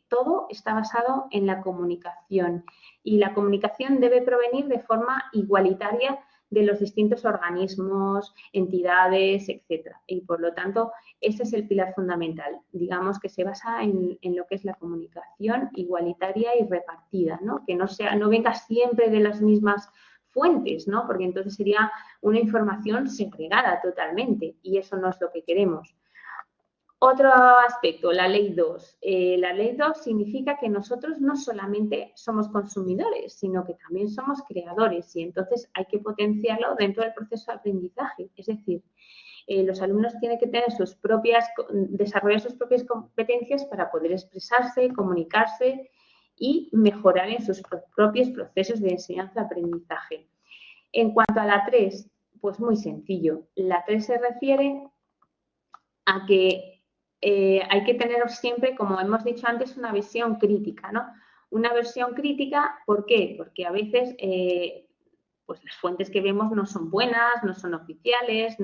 todo está basado en la comunicación y la comunicación debe provenir de forma igualitaria de los distintos organismos, entidades, etcétera. Y por lo tanto, ese es el pilar fundamental. Digamos que se basa en lo que es la comunicación igualitaria y repartida, ¿no? Que no venga siempre de las mismas fuentes, ¿no? Porque entonces sería una información segregada totalmente y eso no es lo que queremos. Otro aspecto, la ley 2. La ley 2 significa que nosotros no solamente somos consumidores, sino que también somos creadores y entonces hay que potenciarlo dentro del proceso de aprendizaje. Es decir, los alumnos tienen que tener desarrollar sus propias competencias para poder expresarse, comunicarse y mejorar en sus propios procesos de enseñanza-aprendizaje. En cuanto a la 3, pues muy sencillo. La 3 se refiere a que hay que tener siempre, como hemos dicho antes, una visión crítica, ¿no? Una visión crítica, ¿por qué? Porque a veces pues las fuentes que vemos no son buenas, no son oficiales,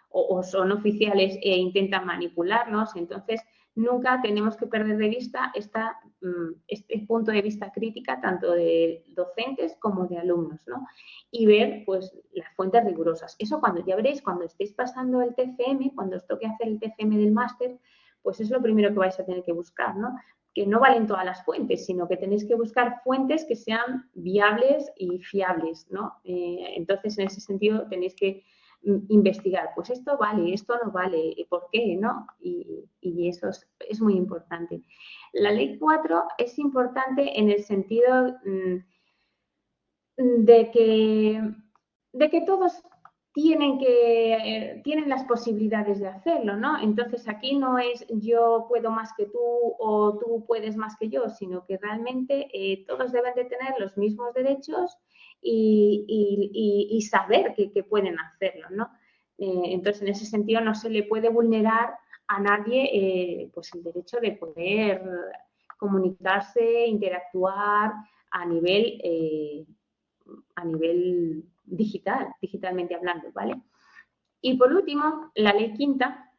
o son oficiales e intentan manipularnos. Entonces, nunca tenemos que perder de vista este punto de vista crítica tanto de docentes como de alumnos, ¿no? Y ver pues las fuentes rigurosas. Eso ya veréis, cuando estéis pasando el TFM, cuando os toque hacer el TFM del máster, pues es lo primero que vais a tener que buscar, ¿no? Que no valen todas las fuentes, sino que tenéis que buscar fuentes que sean viables y fiables, ¿no? Entonces, en ese sentido, tenéis que investigar, pues esto vale, esto no vale, ¿por qué? ¿No? Y eso es muy importante. La ley 4 es importante en el sentido de que todos tienen las posibilidades de hacerlo, ¿no? Entonces aquí no es yo puedo más que tú o tú puedes más que yo, sino que realmente todos deben de tener los mismos derechos y saber que pueden hacerlo, ¿no? Entonces en ese sentido no se le puede vulnerar a nadie pues el derecho de poder comunicarse, interactuar a nivel digitalmente hablando, ¿vale? Y por último, la ley quinta,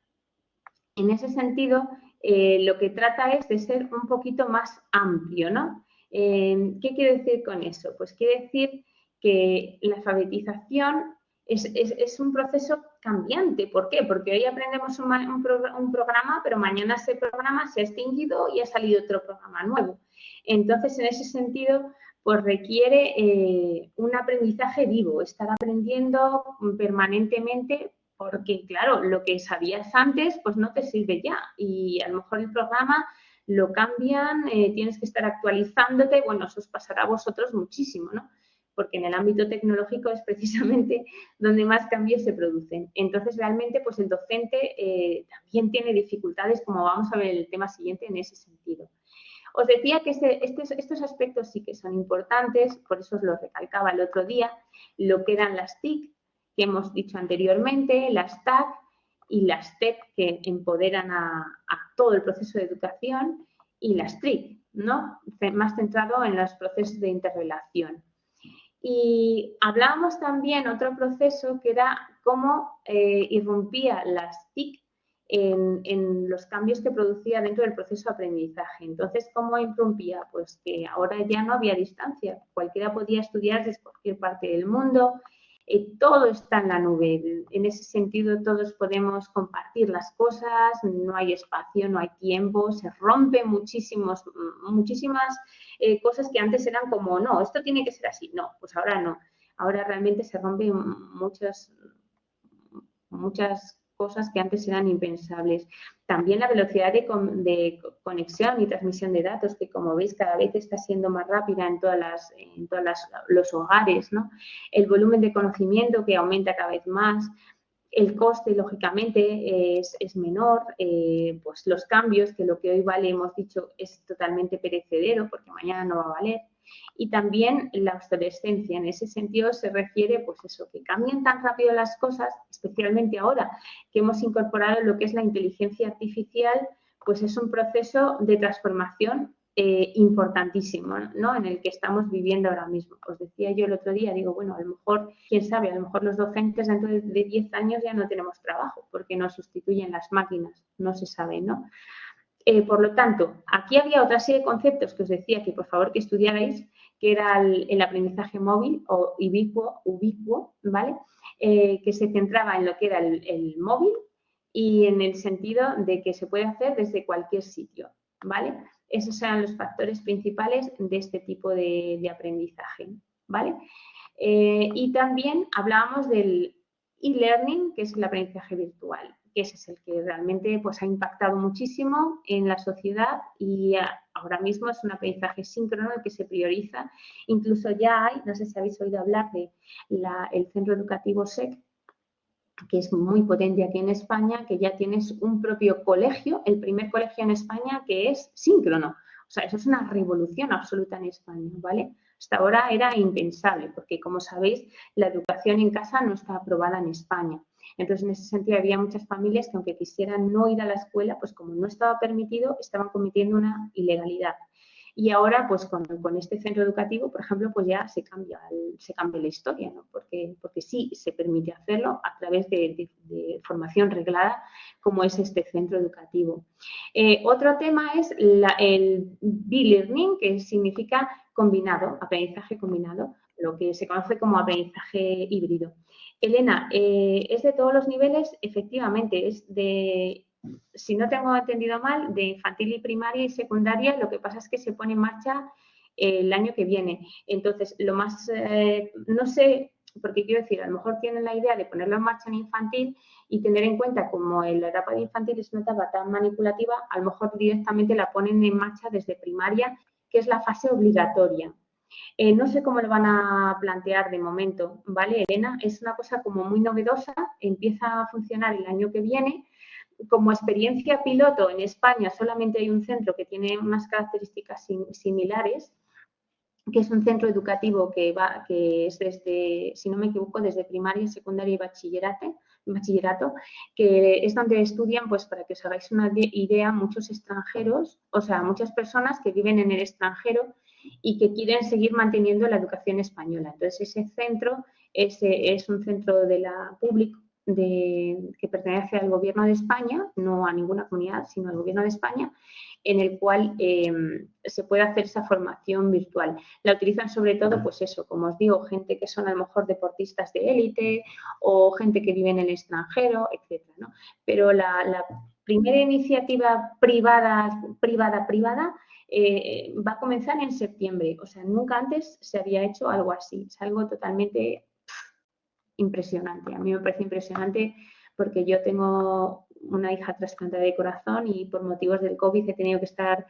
en ese sentido, lo que trata es de ser un poquito más amplio, ¿no? ¿Qué quiere decir con eso? Pues quiere decir que la alfabetización es un proceso cambiante. ¿Por qué? Porque hoy aprendemos un programa, pero mañana ese programa se ha extinguido y ha salido otro programa nuevo. Entonces, en ese sentido, pues requiere un aprendizaje vivo, estar aprendiendo permanentemente porque, claro, lo que sabías antes, pues no te sirve ya y a lo mejor el programa lo cambian, tienes que estar actualizándote, bueno, eso os pasará a vosotros muchísimo, ¿no? Porque en el ámbito tecnológico es precisamente donde más cambios se producen. Entonces, realmente, pues el docente también tiene dificultades, como vamos a ver en el tema siguiente, en ese sentido. Os decía que estos aspectos sí que son importantes, por eso os lo recalcaba el otro día, lo que eran las TIC, que hemos dicho anteriormente, las TAC y las TEC, que empoderan a todo el proceso de educación, y las TRIC, ¿no? Más centrado en los procesos de interrelación. Y hablábamos también otro proceso que era cómo irrumpía las TIC en los cambios que producía dentro del proceso de aprendizaje. Entonces, ¿cómo irrumpía? Pues que ahora ya no había distancia, cualquiera podía estudiar desde cualquier parte del mundo, todo está en la nube. En ese sentido, todos podemos compartir las cosas, no hay espacio, no hay tiempo, se rompen muchísimas cosas que antes eran como, no, esto tiene que ser así. No, pues ahora no. Ahora realmente se rompen muchas cosas que antes eran impensables. También la velocidad de conexión y transmisión de datos, que como veis cada vez está siendo más rápida en todos los hogares, ¿no? El volumen de conocimiento que aumenta cada vez más, el coste, lógicamente, es menor, pues los cambios, que lo que hoy vale, hemos dicho, es totalmente perecedero, porque mañana no va a valer. Y también la obsolescencia, en ese sentido se refiere, pues eso, que cambien tan rápido las cosas, especialmente ahora que hemos incorporado lo que es la inteligencia artificial, pues es un proceso de transformación importantísimo, ¿no? En el que estamos viviendo ahora mismo. Os decía yo el otro día, digo, bueno, a lo mejor, quién sabe, a lo mejor los docentes dentro de 10 años ya no tenemos trabajo porque nos sustituyen las máquinas, no se sabe, ¿no? Por lo tanto, aquí había otra serie de conceptos que os decía que por favor que estudiarais, que era el aprendizaje móvil o ubicuo, ¿vale? Que se centraba en lo que era el móvil y en el sentido de que se puede hacer desde cualquier sitio, ¿vale? Esos eran los factores principales de este tipo de aprendizaje, ¿vale? Y también hablábamos del e-learning, que es el aprendizaje virtual. ese es el que realmente pues, ha impactado muchísimo en la sociedad y ahora mismo es un aprendizaje síncrono el que se prioriza. Incluso ya hay, no sé si habéis oído hablar de el Centro Educativo SEC, que es muy potente aquí en España, que ya tienes un propio colegio, el primer colegio en España que es síncrono. O sea, eso es una revolución absoluta en España, ¿vale? Hasta ahora era impensable, porque como sabéis, la educación en casa no está aprobada en España. Entonces, en ese sentido, había muchas familias que aunque quisieran no ir a la escuela, pues como no estaba permitido, estaban cometiendo una ilegalidad. Y ahora, pues con este centro educativo, por ejemplo, pues ya se cambia la historia, ¿no? Porque sí se permite hacerlo a través de formación reglada, como es este centro educativo. Otro tema es el B-Learning, que significa combinado, aprendizaje combinado, lo que se conoce como aprendizaje híbrido. Elena, ¿es de todos los niveles? Efectivamente, es de... Si no tengo entendido mal, de infantil y primaria y secundaria, lo que pasa es que se pone en marcha el año que viene. Entonces, lo más, no sé, porque quiero decir, a lo mejor tienen la idea de ponerlo en marcha en infantil y tener en cuenta como la etapa de infantil es una etapa tan manipulativa, a lo mejor directamente la ponen en marcha desde primaria, que es la fase obligatoria. No sé cómo lo van a plantear de momento, ¿vale, Elena? Es una cosa como muy novedosa, empieza a funcionar el año que viene. Como experiencia piloto en España solamente hay un centro que tiene unas características similares, que es un centro educativo que es desde, si no me equivoco, desde primaria, secundaria y bachillerato, que es donde estudian, pues para que os hagáis una idea, muchos extranjeros, o sea, muchas personas que viven en el extranjero y que quieren seguir manteniendo la educación española. Entonces, ese centro es un centro de la pública, que pertenece al Gobierno de España, no a ninguna comunidad, sino al Gobierno de España, en el cual se puede hacer esa formación virtual. La utilizan sobre todo, pues eso, como os digo, gente que son a lo mejor deportistas de élite o gente que vive en el extranjero, etcétera, ¿no? Pero la primera iniciativa privada va a comenzar en septiembre. O sea, nunca antes se había hecho algo así. Es algo totalmente impresionante. A mí me parece impresionante porque yo tengo una hija trasplantada de corazón y por motivos del COVID he tenido que estar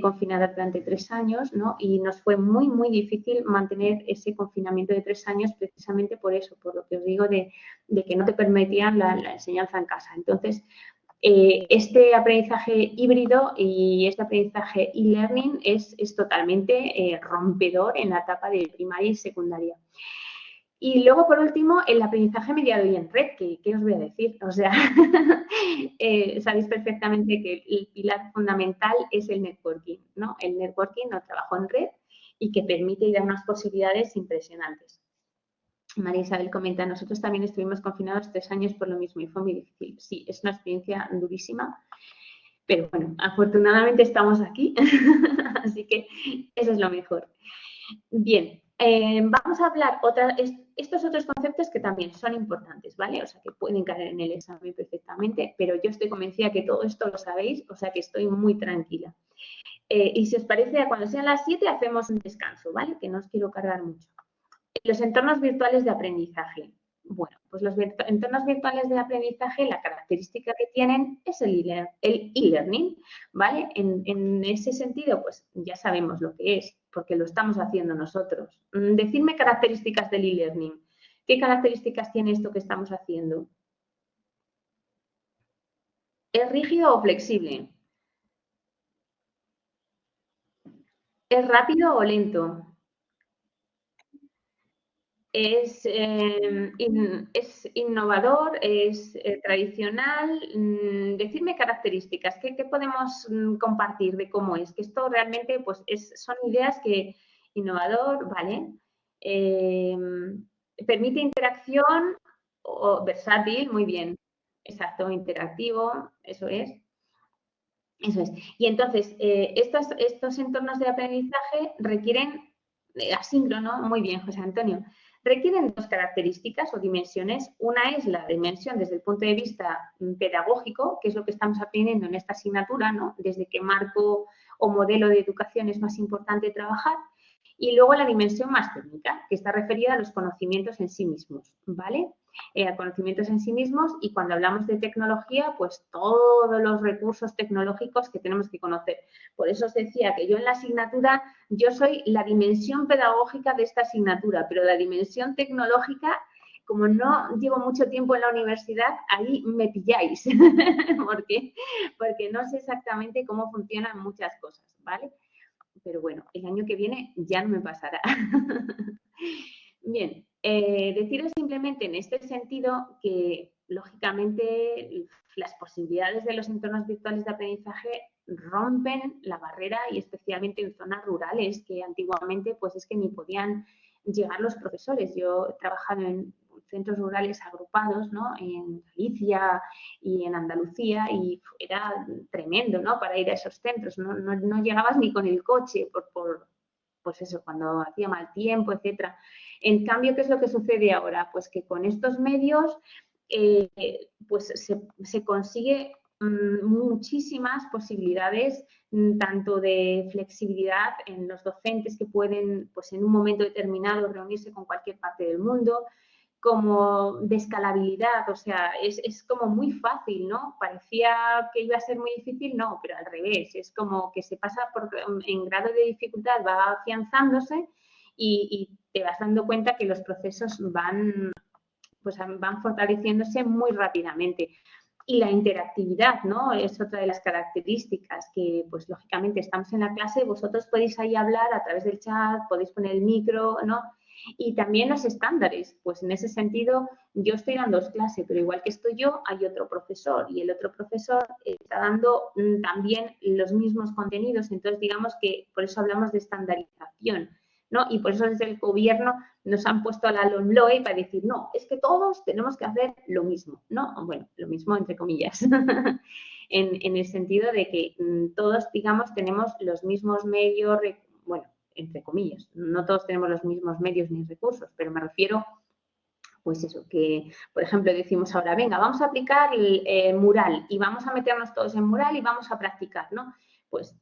confinada durante 3 años, ¿no? Y nos fue muy, muy difícil mantener ese confinamiento de 3 años precisamente por eso, por lo que os digo de que no te permitían la enseñanza en casa. Entonces, este aprendizaje híbrido y este aprendizaje e-learning es totalmente rompedor en la etapa de primaria y secundaria. Y luego, por último, el aprendizaje mediado y en red, que ¿qué os voy a decir? O sea, sabéis perfectamente que el pilar fundamental es el networking, ¿no? El networking o trabajo en red y que permite y da unas posibilidades impresionantes. María Isabel comenta, nosotros también estuvimos confinados 3 años por lo mismo y fue muy difícil. Sí, es una experiencia durísima, pero bueno, afortunadamente estamos aquí, así que eso es lo mejor. Bien, vamos a hablar estos otros conceptos que también son importantes, ¿vale? O sea, que pueden caer en el examen perfectamente, pero yo estoy convencida que todo esto lo sabéis, o sea, que estoy muy tranquila. Y si os parece, cuando sean las 7 hacemos un descanso, ¿vale? Que no os quiero cargar mucho. Los entornos virtuales de aprendizaje. Bueno, pues los entornos virtuales de aprendizaje, la característica que tienen es el e-learning, ¿vale? En ese sentido, pues ya sabemos lo que es, porque lo estamos haciendo nosotros. Decidme características del e-learning. ¿Qué características tiene esto que estamos haciendo? ¿Es rígido o flexible? ¿Es rápido o lento? Es innovador, es tradicional. Decidme características, ¿qué podemos compartir de cómo es? Que esto realmente pues, son ideas que innovador, ¿vale? Permite interacción o versátil, muy bien. Exacto, interactivo, eso es. Eso es. Y entonces, estos entornos de aprendizaje requieren asíncrono, muy bien, José Antonio, requieren 2 características o dimensiones. Una es la dimensión desde el punto de vista pedagógico, que es lo que estamos aprendiendo en esta asignatura, ¿no? Desde qué marco o modelo de educación es más importante trabajar. Y luego la dimensión más técnica, que está referida a los conocimientos en sí mismos, ¿vale? A conocimientos en sí mismos, y cuando hablamos de tecnología, pues todos los recursos tecnológicos que tenemos que conocer. Por eso os decía que yo en la asignatura, yo soy la dimensión pedagógica de esta asignatura, pero la dimensión tecnológica, como no llevo mucho tiempo en la universidad, ahí me pilláis, porque no sé exactamente cómo funcionan muchas cosas, ¿vale? Pero bueno, el año que viene ya no me pasará. Bien, deciros simplemente en este sentido que, lógicamente, las posibilidades de los entornos virtuales de aprendizaje rompen la barrera, y especialmente en zonas rurales, que antiguamente pues es que ni podían llegar los profesores. Yo he trabajado en centros rurales agrupados, ¿no? En Galicia y en Andalucía, y era tremendo, ¿no? Para ir a esos centros, no llegabas ni con el coche pues eso, cuando hacía mal tiempo, etcétera. En cambio, ¿qué es lo que sucede ahora? Pues que con estos medios pues se consigue muchísimas posibilidades, tanto de flexibilidad en los docentes que pueden, pues en un momento determinado, reunirse con cualquier parte del mundo, como de escalabilidad, o sea, es como muy fácil, ¿no? Parecía que iba a ser muy difícil, no, pero al revés, es como que se pasa en grado de dificultad, va afianzándose, y te vas dando cuenta que los procesos pues van fortaleciéndose muy rápidamente. Y la interactividad, ¿no? Es otra de las características que, pues lógicamente, estamos en la clase, vosotros podéis ahí hablar a través del chat, podéis poner el micro, ¿no? Y también los estándares, pues en ese sentido yo estoy dando clase, pero igual que estoy yo, hay otro profesor, y el otro profesor está dando también los mismos contenidos. Entonces, digamos que por eso hablamos de estandarización, ¿no? Y por eso desde el gobierno nos han puesto a la LOMLOE para decir, no, es que todos tenemos que hacer lo mismo, ¿no? Bueno, lo mismo entre comillas, en el sentido de que todos, digamos, tenemos los mismos medios, bueno, entre comillas, no todos tenemos los mismos medios ni recursos, pero me refiero, pues eso, que, por ejemplo, decimos ahora, venga, vamos a aplicar el mural, y vamos a meternos todos en mural y vamos a practicar, ¿no? Pues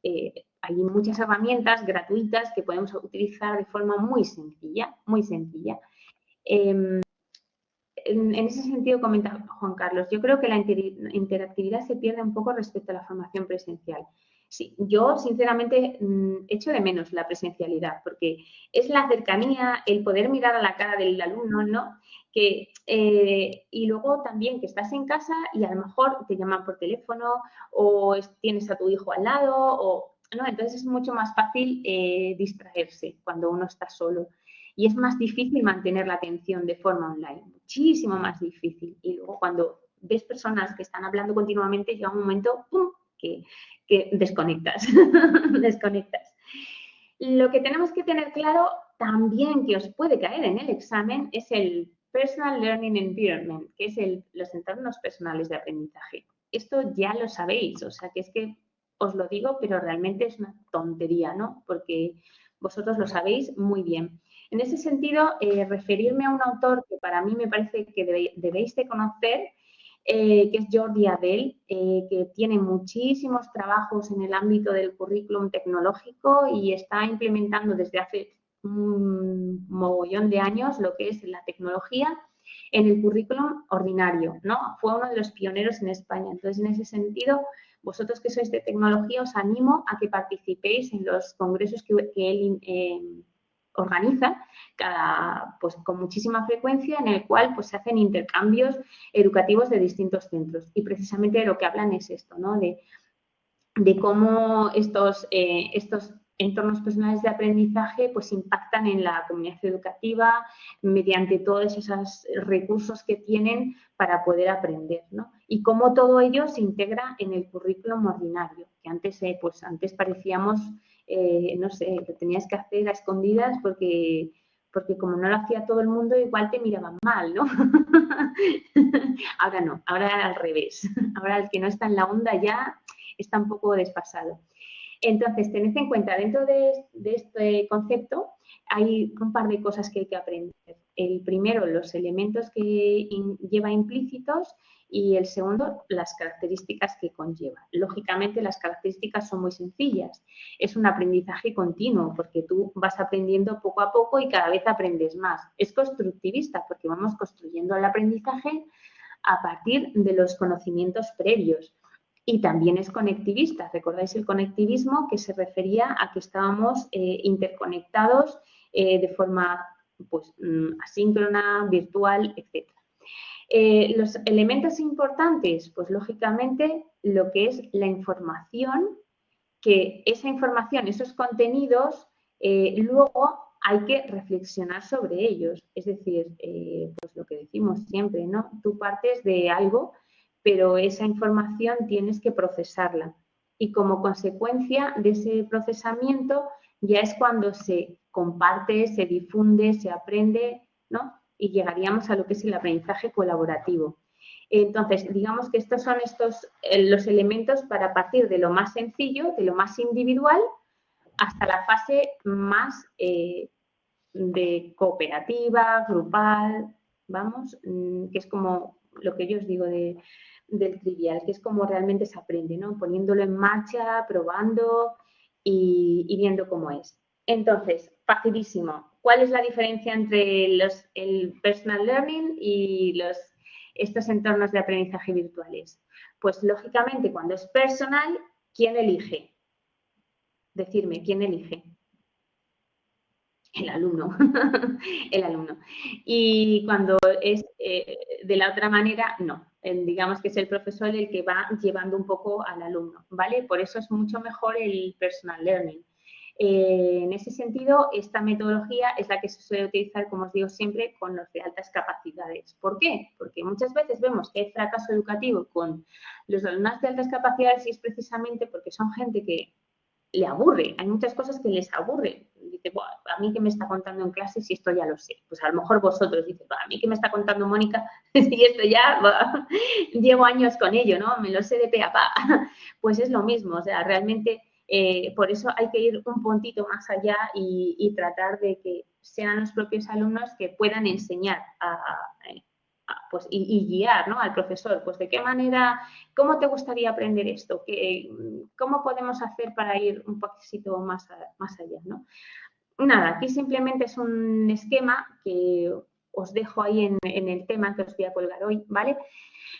hay muchas herramientas gratuitas que podemos utilizar de forma muy sencilla, muy sencilla. En ese sentido, comenta Juan Carlos, yo creo que la interactividad se pierde un poco respecto a la formación presencial. Sí, yo sinceramente echo de menos la presencialidad, porque es la cercanía, el poder mirar a la cara del alumno, ¿no? Y luego también que estás en casa y a lo mejor te llaman por teléfono, o tienes a tu hijo al lado, ¿no? Entonces es mucho más fácil distraerse cuando uno está solo. Y es más difícil mantener la atención de forma online, muchísimo más difícil. Y luego cuando ves personas que están hablando continuamente, llega un momento ¡pum!, que desconectas, desconectas. Lo que tenemos que tener claro también, que os puede caer en el examen, es el Personal Learning Environment, que es los entornos personales de aprendizaje. Esto ya lo sabéis, o sea que es que os lo digo, pero realmente es una tontería, ¿no? Porque vosotros lo sabéis muy bien. En ese sentido, referirme a un autor que para mí me parece que debéis de conocer, que es Jordi Adell, que tiene muchísimos trabajos en el ámbito del currículum tecnológico y está implementando desde hace un mogollón de años lo que es la tecnología en el currículum ordinario, ¿no? Fue uno de los pioneros en España. Entonces, en ese sentido, vosotros que sois de tecnología, os animo a que participéis en los congresos que él organiza pues, con muchísima frecuencia, en el cual pues, se hacen intercambios educativos de distintos centros. Y precisamente de lo que hablan es esto, ¿no? De cómo estos entornos personales de aprendizaje pues impactan en la comunidad educativa mediante todos esos recursos que tienen para poder aprender, ¿no? Y cómo todo ello se integra en el currículum ordinario, que antes, antes parecíamos, no sé, lo tenías que hacer a escondidas porque como no lo hacía todo el mundo, igual te miraban mal, ¿no? Ahora no, ahora al revés. Ahora el que no está en la onda ya está un poco desfasado. Entonces, tened en cuenta, dentro de este concepto hay un par de cosas que hay que aprender. El primero, los elementos que lleva implícitos y el segundo, las características que conlleva. Lógicamente, las características son muy sencillas. Es un aprendizaje continuo porque tú vas aprendiendo poco a poco y cada vez aprendes más. Es constructivista porque vamos construyendo el aprendizaje a partir de los conocimientos previos. Y también es conectivista. ¿Recordáis el conectivismo que se refería a que estábamos interconectados de forma pues, asíncrona, virtual, etc.? Los elementos importantes, pues lógicamente lo que es la información, que esa información, esos contenidos, luego hay que reflexionar sobre ellos. Es decir, pues lo que decimos siempre, ¿no? Tú partes de algo, pero esa información tienes que procesarla. Y como consecuencia de ese procesamiento ya es cuando se comparte, se difunde, se aprende, ¿no? Y llegaríamos a lo que es el aprendizaje colaborativo. Entonces, digamos que estos son los elementos para partir de lo más sencillo, de lo más individual, hasta la fase más de cooperativa, grupal, vamos, que es como lo que yo os digo del trivial, que es como realmente se aprende, ¿no? Poniéndolo en marcha, probando y viendo cómo es. Entonces, facilísimo. ¿Cuál es la diferencia entre el personal learning y estos entornos de aprendizaje virtuales? Pues lógicamente cuando es personal, ¿quién elige? Decirme, ¿quién elige? El alumno, el alumno. Y cuando es de la otra manera, no. Digamos que es el profesor el que va llevando un poco al alumno, ¿vale? Por eso es mucho mejor el personal learning. En ese sentido, esta metodología es la que se suele utilizar, como os digo siempre, con los de altas capacidades. ¿Por qué? Porque muchas veces vemos que hay fracaso educativo con los alumnos de altas capacidades y es precisamente porque son gente que le aburre. Hay muchas cosas que les aburre. Dice, a mí que me está contando en clase si esto ya lo sé. Pues a lo mejor vosotros dices, a mí que me está contando Mónica si esto ya llevo años con ello, ¿no? Me lo sé de pe a pa. Pues es lo mismo, o sea, realmente por eso hay que ir un puntito más allá y tratar de que sean los propios alumnos que puedan enseñar pues, y guiar, ¿no?, al profesor. Pues de qué manera, cómo te gustaría aprender esto, cómo podemos hacer para ir un poquito más allá, ¿no? Nada, aquí simplemente es un esquema que os dejo ahí en el tema que os voy a colgar hoy, ¿vale?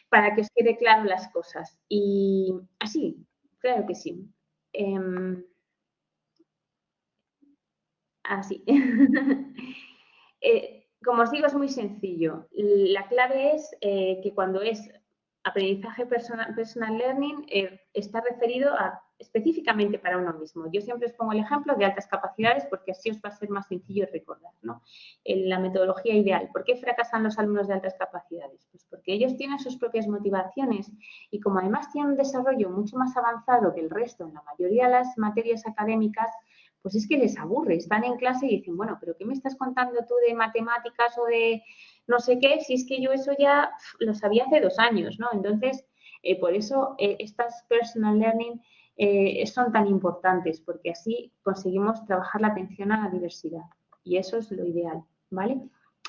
Para que os quede claro las cosas. Y así, claro que sí. Así. Como os digo, es muy sencillo. La clave es que cuando es aprendizaje personal learning está referido específicamente para uno mismo. Yo siempre os pongo el ejemplo de altas capacidades porque así os va a ser más sencillo recordar, ¿no? En la metodología ideal. ¿Por qué fracasan los alumnos de altas capacidades? Pues porque ellos tienen sus propias motivaciones y como además tienen un desarrollo mucho más avanzado que el resto en la mayoría de las materias académicas, pues es que les aburre. Están en clase y dicen, bueno, pero ¿qué me estás contando tú de matemáticas o de no sé qué? Si es que yo eso ya lo sabía hace 2 años, ¿no? Entonces, por eso estas personal learning son tan importantes, porque así conseguimos trabajar la atención a la diversidad. Y eso es lo ideal, ¿vale?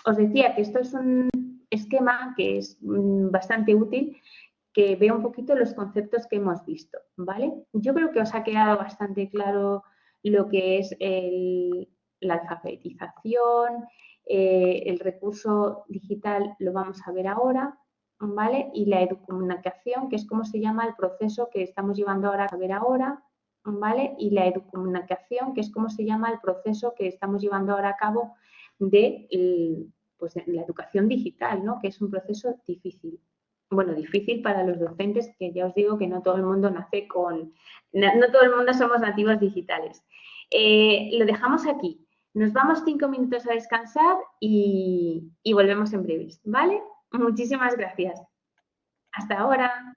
Os decía que esto es un esquema que es bastante útil, que vea un poquito los conceptos que hemos visto, ¿vale? Yo creo que os ha quedado bastante claro lo que es la alfabetización, el recurso digital lo vamos a ver ahora, ¿vale? Y la educomunicación, que es como se llama el proceso que estamos llevando ahora a ver ahora, ¿vale? Y la educomunicación, que es como se llama el proceso que estamos llevando ahora a cabo de pues, la educación digital, ¿no? Que es un proceso difícil. Bueno, difícil para los docentes, que ya os digo que no todo el mundo nace no todo el mundo somos nativos digitales. Lo dejamos aquí. Nos vamos 5 minutos a descansar y volvemos en breves, ¿vale? Muchísimas gracias. Hasta ahora.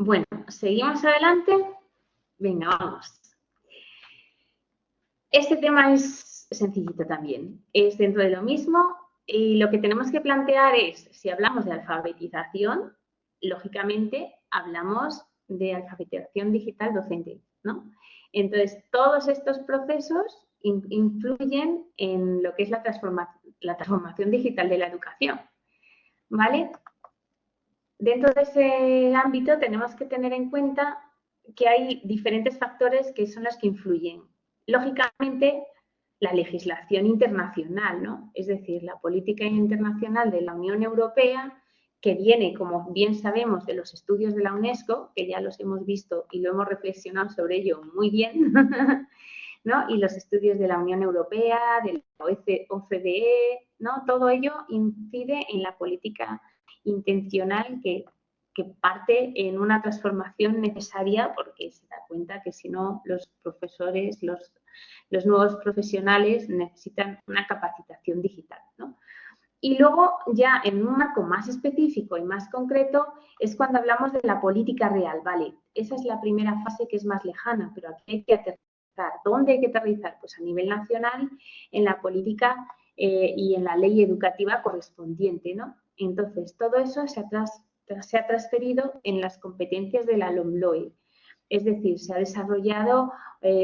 Bueno, seguimos adelante. Venga, vamos. Este tema es sencillito también. Es dentro de lo mismo y lo que tenemos que plantear es, si hablamos de alfabetización, lógicamente hablamos de alfabetización digital docente, ¿no? Entonces, todos estos procesos influyen en lo que es la transformación digital de la educación, ¿vale? Dentro de ese ámbito tenemos que tener en cuenta que hay diferentes factores que son los que influyen. Lógicamente, la legislación internacional, ¿no? Es decir, la política internacional de la Unión Europea, que viene, como bien sabemos, de los estudios de la UNESCO, que ya los hemos visto y lo hemos reflexionado sobre ello muy bien, ¿no? Y los estudios de la Unión Europea, de la OCDE, ¿no? Todo ello incide en la política intencional que parte en una transformación necesaria porque se da cuenta que si no los profesores, los nuevos profesionales necesitan una capacitación digital, ¿no? Y luego ya en un marco más específico y más concreto es cuando hablamos de la política real, ¿vale? Esa es la primera fase que es más lejana, pero aquí hay que aterrizar. ¿Dónde hay que aterrizar? Pues a nivel nacional, en la política y en la ley educativa correspondiente, ¿no? Entonces, todo eso se ha transferido en las competencias de la LOMLOE. Es decir, se ha desarrollado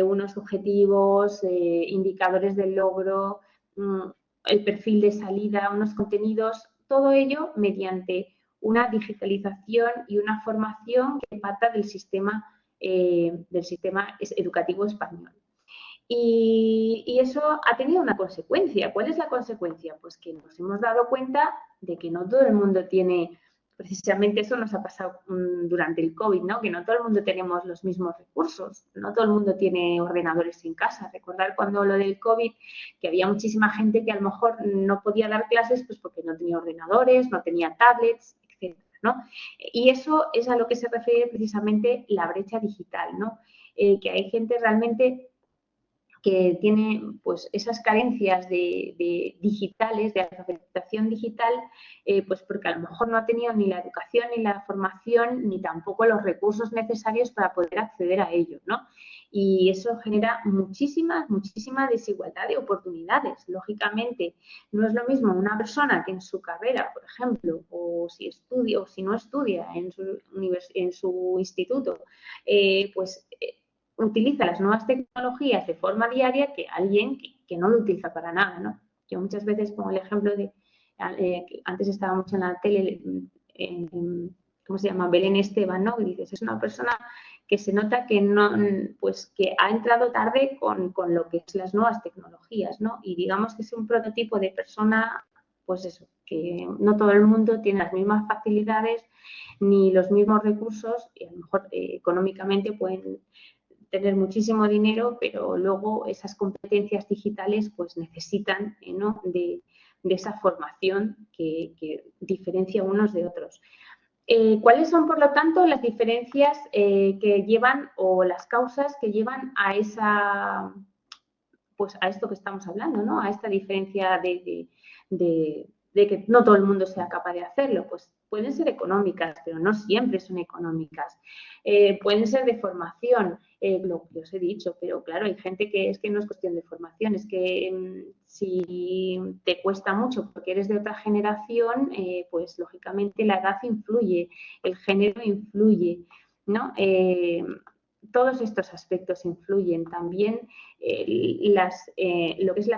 unos objetivos, indicadores del logro, el perfil de salida, unos contenidos, todo ello mediante una digitalización y una formación que parta del sistema educativo español. Y eso ha tenido una consecuencia. ¿Cuál es la consecuencia? Pues que nos hemos dado cuenta de que no todo el mundo tiene, precisamente eso nos ha pasado durante el COVID, ¿no? Que no todo el mundo tenemos los mismos recursos, no todo el mundo tiene ordenadores en casa. Recordar cuando lo del COVID, que había muchísima gente que a lo mejor no podía dar clases pues porque no tenía ordenadores, no tenía tablets, etcétera, ¿no? Y eso es a lo que se refiere precisamente la brecha digital, ¿no? Que hay gente realmente que tiene pues esas carencias digitales, de alfabetización digital, pues porque a lo mejor no ha tenido ni la educación ni la formación ni tampoco los recursos necesarios para poder acceder a ello, ¿no? Y eso genera muchísima desigualdad de oportunidades. Lógicamente, no es lo mismo una persona que en su carrera, por ejemplo, o si estudia o si no estudia en su instituto, utiliza las nuevas tecnologías de forma diaria que alguien que no lo utiliza para nada, ¿no? Yo muchas veces pongo el ejemplo de, que antes estábamos en la tele, ¿cómo se llama? Belén Esteban, ¿no? Y dices, es una persona que se nota que no, pues que ha entrado tarde con lo que es las nuevas tecnologías, ¿no? Y digamos que es un prototipo de persona, pues eso, que no todo el mundo tiene las mismas facilidades ni los mismos recursos y a lo mejor económicamente pueden tener muchísimo dinero, pero luego esas competencias digitales pues necesitan ¿no? de esa formación que diferencia unos de otros. ¿Cuáles son, por lo tanto, las diferencias que llevan o las causas que llevan a esa, pues a esto que estamos hablando, ¿no? A esta diferencia de que no todo el mundo sea capaz de hacerlo? Pues pueden ser económicas, pero no siempre son económicas. Pueden ser de formación, lo que os he dicho, pero claro, hay gente que es que no es cuestión de formación, es que si te cuesta mucho porque eres de otra generación, pues lógicamente la edad influye, el género influye, ¿no? Todos estos aspectos influyen también lo que es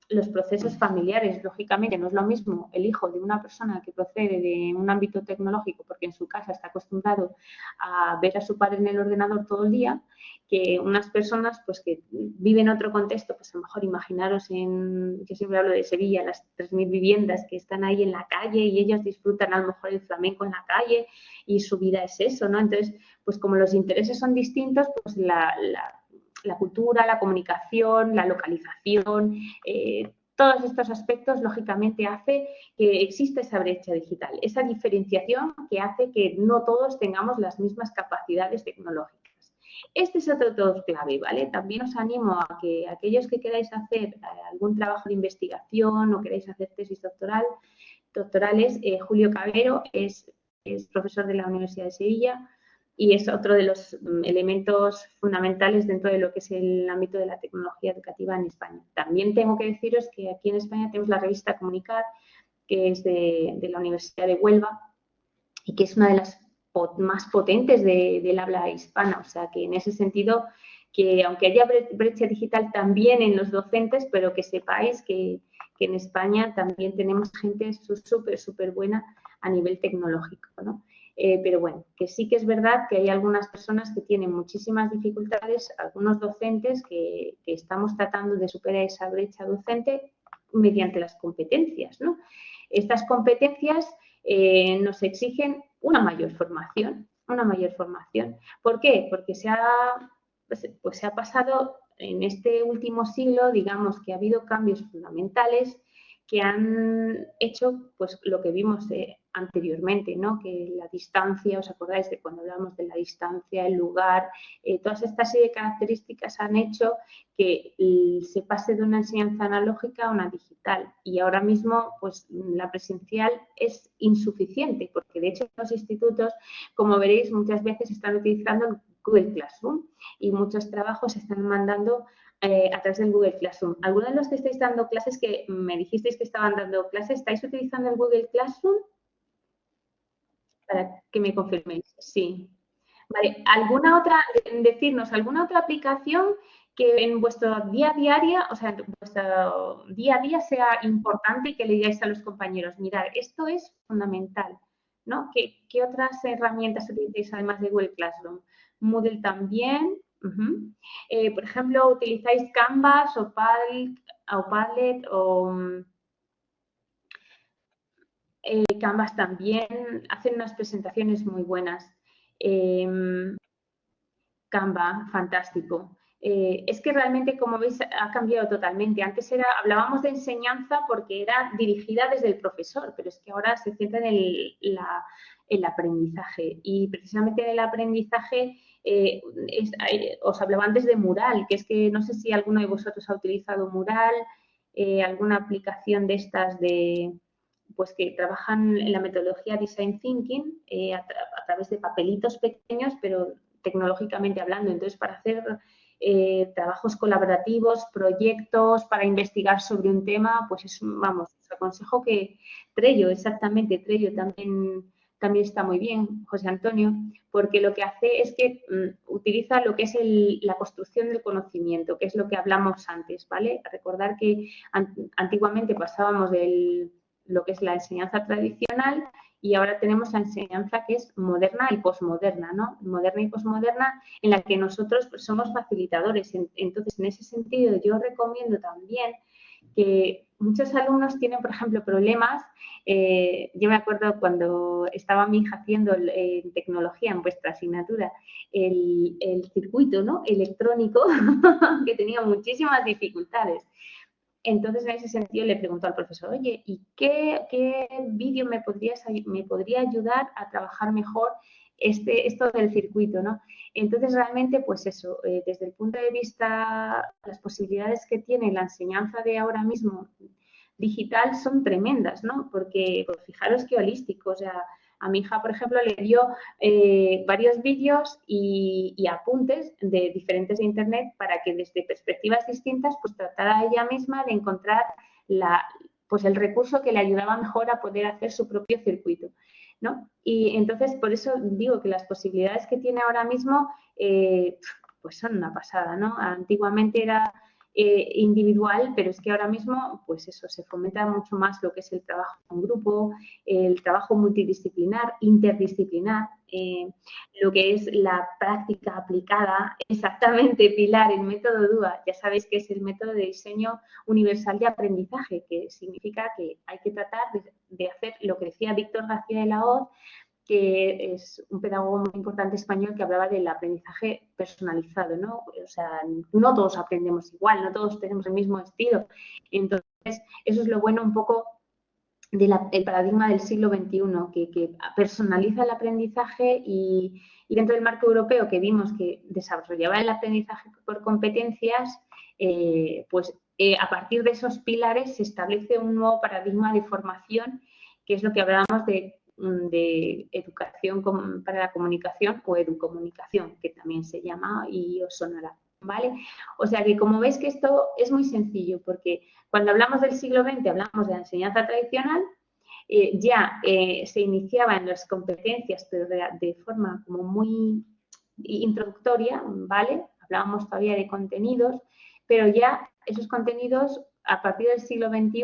los procesos familiares. Lógicamente no es lo mismo el hijo de una persona que procede de un ámbito tecnológico porque en su casa está acostumbrado a ver a su padre en el ordenador todo el día, que unas personas pues que viven en otro contexto, pues a lo mejor imaginaros yo siempre hablo de Sevilla, las 3.000 viviendas que están ahí en la calle y ellos disfrutan a lo mejor el flamenco en la calle y su vida es eso, ¿no? Entonces, pues como los intereses son distintos, pues la cultura, la comunicación, la localización, todos estos aspectos, lógicamente, hace que exista esa brecha digital, esa diferenciación que hace que no todos tengamos las mismas capacidades tecnológicas. Este es otro todo clave, ¿vale? También os animo a que aquellos que queráis hacer algún trabajo de investigación o queráis hacer tesis doctorales, Julio Cabero es profesor de la Universidad de Sevilla, y es otro de los elementos fundamentales dentro de lo que es el ámbito de la tecnología educativa en España. También tengo que deciros que aquí en España tenemos la revista Comunicar, que es de la Universidad de Huelva y que es una de las más potentes del habla hispana. O sea, que en ese sentido, que aunque haya brecha digital también en los docentes, pero que sepáis que en España también tenemos gente súper buena a nivel tecnológico, ¿no? Pero bueno, que sí que es verdad que hay algunas personas que tienen muchísimas dificultades, algunos docentes que estamos tratando de superar esa brecha docente mediante las competencias, ¿no? Estas competencias nos exigen una mayor formación. ¿Por qué? Porque se ha pasado en este último siglo, digamos que ha habido cambios fundamentales que han hecho pues lo que vimos anteriormente, ¿no? Que la distancia, ¿os acordáis de cuando hablamos de la distancia, el lugar? Todas estas serie de características han hecho que se pase de una enseñanza analógica a una digital, y ahora mismo pues la presencial es insuficiente, porque de hecho los institutos, como veréis, muchas veces están utilizando el Google Classroom y muchos trabajos se están mandando a través del Google Classroom. ¿Algunos de los que estáis dando clases, que me dijisteis que estaban dando clases, estáis utilizando el Google Classroom? Para que me confirméis. Sí. Vale. Decirnos alguna otra aplicación que en vuestro día a día, o sea, en vuestro día a día sea importante y que le digáis a los compañeros, mirad, esto es fundamental, ¿no? ¿Qué otras herramientas utilizáis además de Google Classroom? Moodle también. Por ejemplo, ¿utilizáis Canvas o Padlet o Canvas también? Hacen unas presentaciones muy buenas. Canva, fantástico. Es que realmente, como veis, ha cambiado totalmente. Antes hablábamos de enseñanza porque era dirigida desde el profesor, pero es que ahora se centra en el aprendizaje. Y precisamente en el aprendizaje os hablaba antes de Mural, que es que no sé si alguno de vosotros ha utilizado Mural, alguna aplicación de estas pues que trabajan en la metodología Design Thinking a través de papelitos pequeños, pero tecnológicamente hablando. Entonces, para hacer trabajos colaborativos, proyectos, para investigar sobre un tema, pues vamos, os aconsejo que Trello, exactamente, Trello también está muy bien, José Antonio, porque lo que hace es que utiliza lo que es la construcción del conocimiento, que es lo que hablamos antes, ¿vale? Recordar que antiguamente pasábamos lo que es la enseñanza tradicional y ahora tenemos la enseñanza que es moderna y posmoderna, ¿no? Moderna y posmoderna, en la que nosotros pues, somos facilitadores. Entonces, en ese sentido, yo recomiendo también que muchos alumnos tienen, por ejemplo, problemas. Yo me acuerdo cuando estaba mi hija haciendo en tecnología, en vuestra asignatura, el circuito, ¿no? Electrónico, que tenía muchísimas dificultades. Entonces, en ese sentido, le preguntó al profesor, oye, ¿y qué vídeo me podría ayudar a trabajar mejor esto del circuito, ¿no? Entonces, realmente, pues eso, desde el punto de vista, las posibilidades que tiene la enseñanza de ahora mismo digital son tremendas, ¿no? Porque, pues, fijaros qué holístico, o sea, a mi hija, por ejemplo, le dio varios vídeos y apuntes de diferentes de Internet para que desde perspectivas distintas pues tratara ella misma de encontrar pues el recurso que le ayudaba mejor a poder hacer su propio circuito, ¿no? Y entonces, por eso digo que las posibilidades que tiene ahora mismo pues son una pasada, ¿no? Antiguamente era individual, pero es que ahora mismo, pues eso, se fomenta mucho más lo que es el trabajo en grupo, el trabajo multidisciplinar, interdisciplinar, lo que es la práctica aplicada, exactamente, Pilar, el método DUA, ya sabéis que es el método de diseño universal de aprendizaje, que significa que hay que tratar de hacer lo que decía Víctor García de la Hoz, que es un pedagogo muy importante español que hablaba del aprendizaje personalizado, ¿no? O sea, no todos aprendemos igual, no todos tenemos el mismo estilo. Entonces, eso es lo bueno un poco del paradigma del siglo XXI, que personaliza el aprendizaje y dentro del marco europeo que vimos que desarrollaba el aprendizaje por competencias, a partir de esos pilares se establece un nuevo paradigma de formación, que es lo que hablábamos de de educación para la comunicación o educomunicación, que también se llama y os sonará, ¿vale? O sea que como veis que esto es muy sencillo, porque cuando hablamos del siglo XX hablamos de la enseñanza tradicional, se iniciaba en las competencias, pero de forma como muy introductoria, ¿vale? Hablábamos todavía de contenidos, pero ya esos contenidos a partir del siglo XXI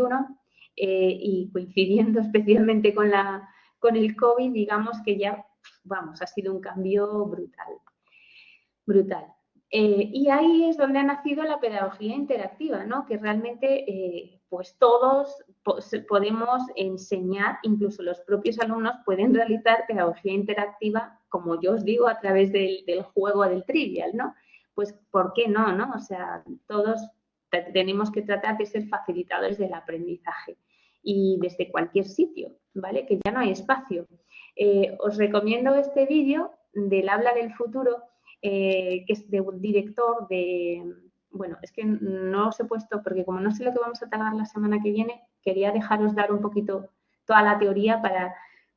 y coincidiendo especialmente con el COVID, digamos que ya, vamos, ha sido un cambio brutal, brutal. Y ahí es donde ha nacido la pedagogía interactiva, ¿no? Que realmente pues todos podemos enseñar, incluso los propios alumnos pueden realizar pedagogía interactiva, como yo os digo, a través del juego del trivial, ¿no? Pues, ¿por qué no, no? O sea, todos tenemos que tratar de ser facilitadores del aprendizaje y desde cualquier sitio, ¿vale? Que ya no hay espacio. Os recomiendo este vídeo del Habla del Futuro, que es de un director de, bueno, es que no os he puesto, porque como no sé lo que vamos a tardar la semana que viene, quería dejaros dar un poquito toda la teoría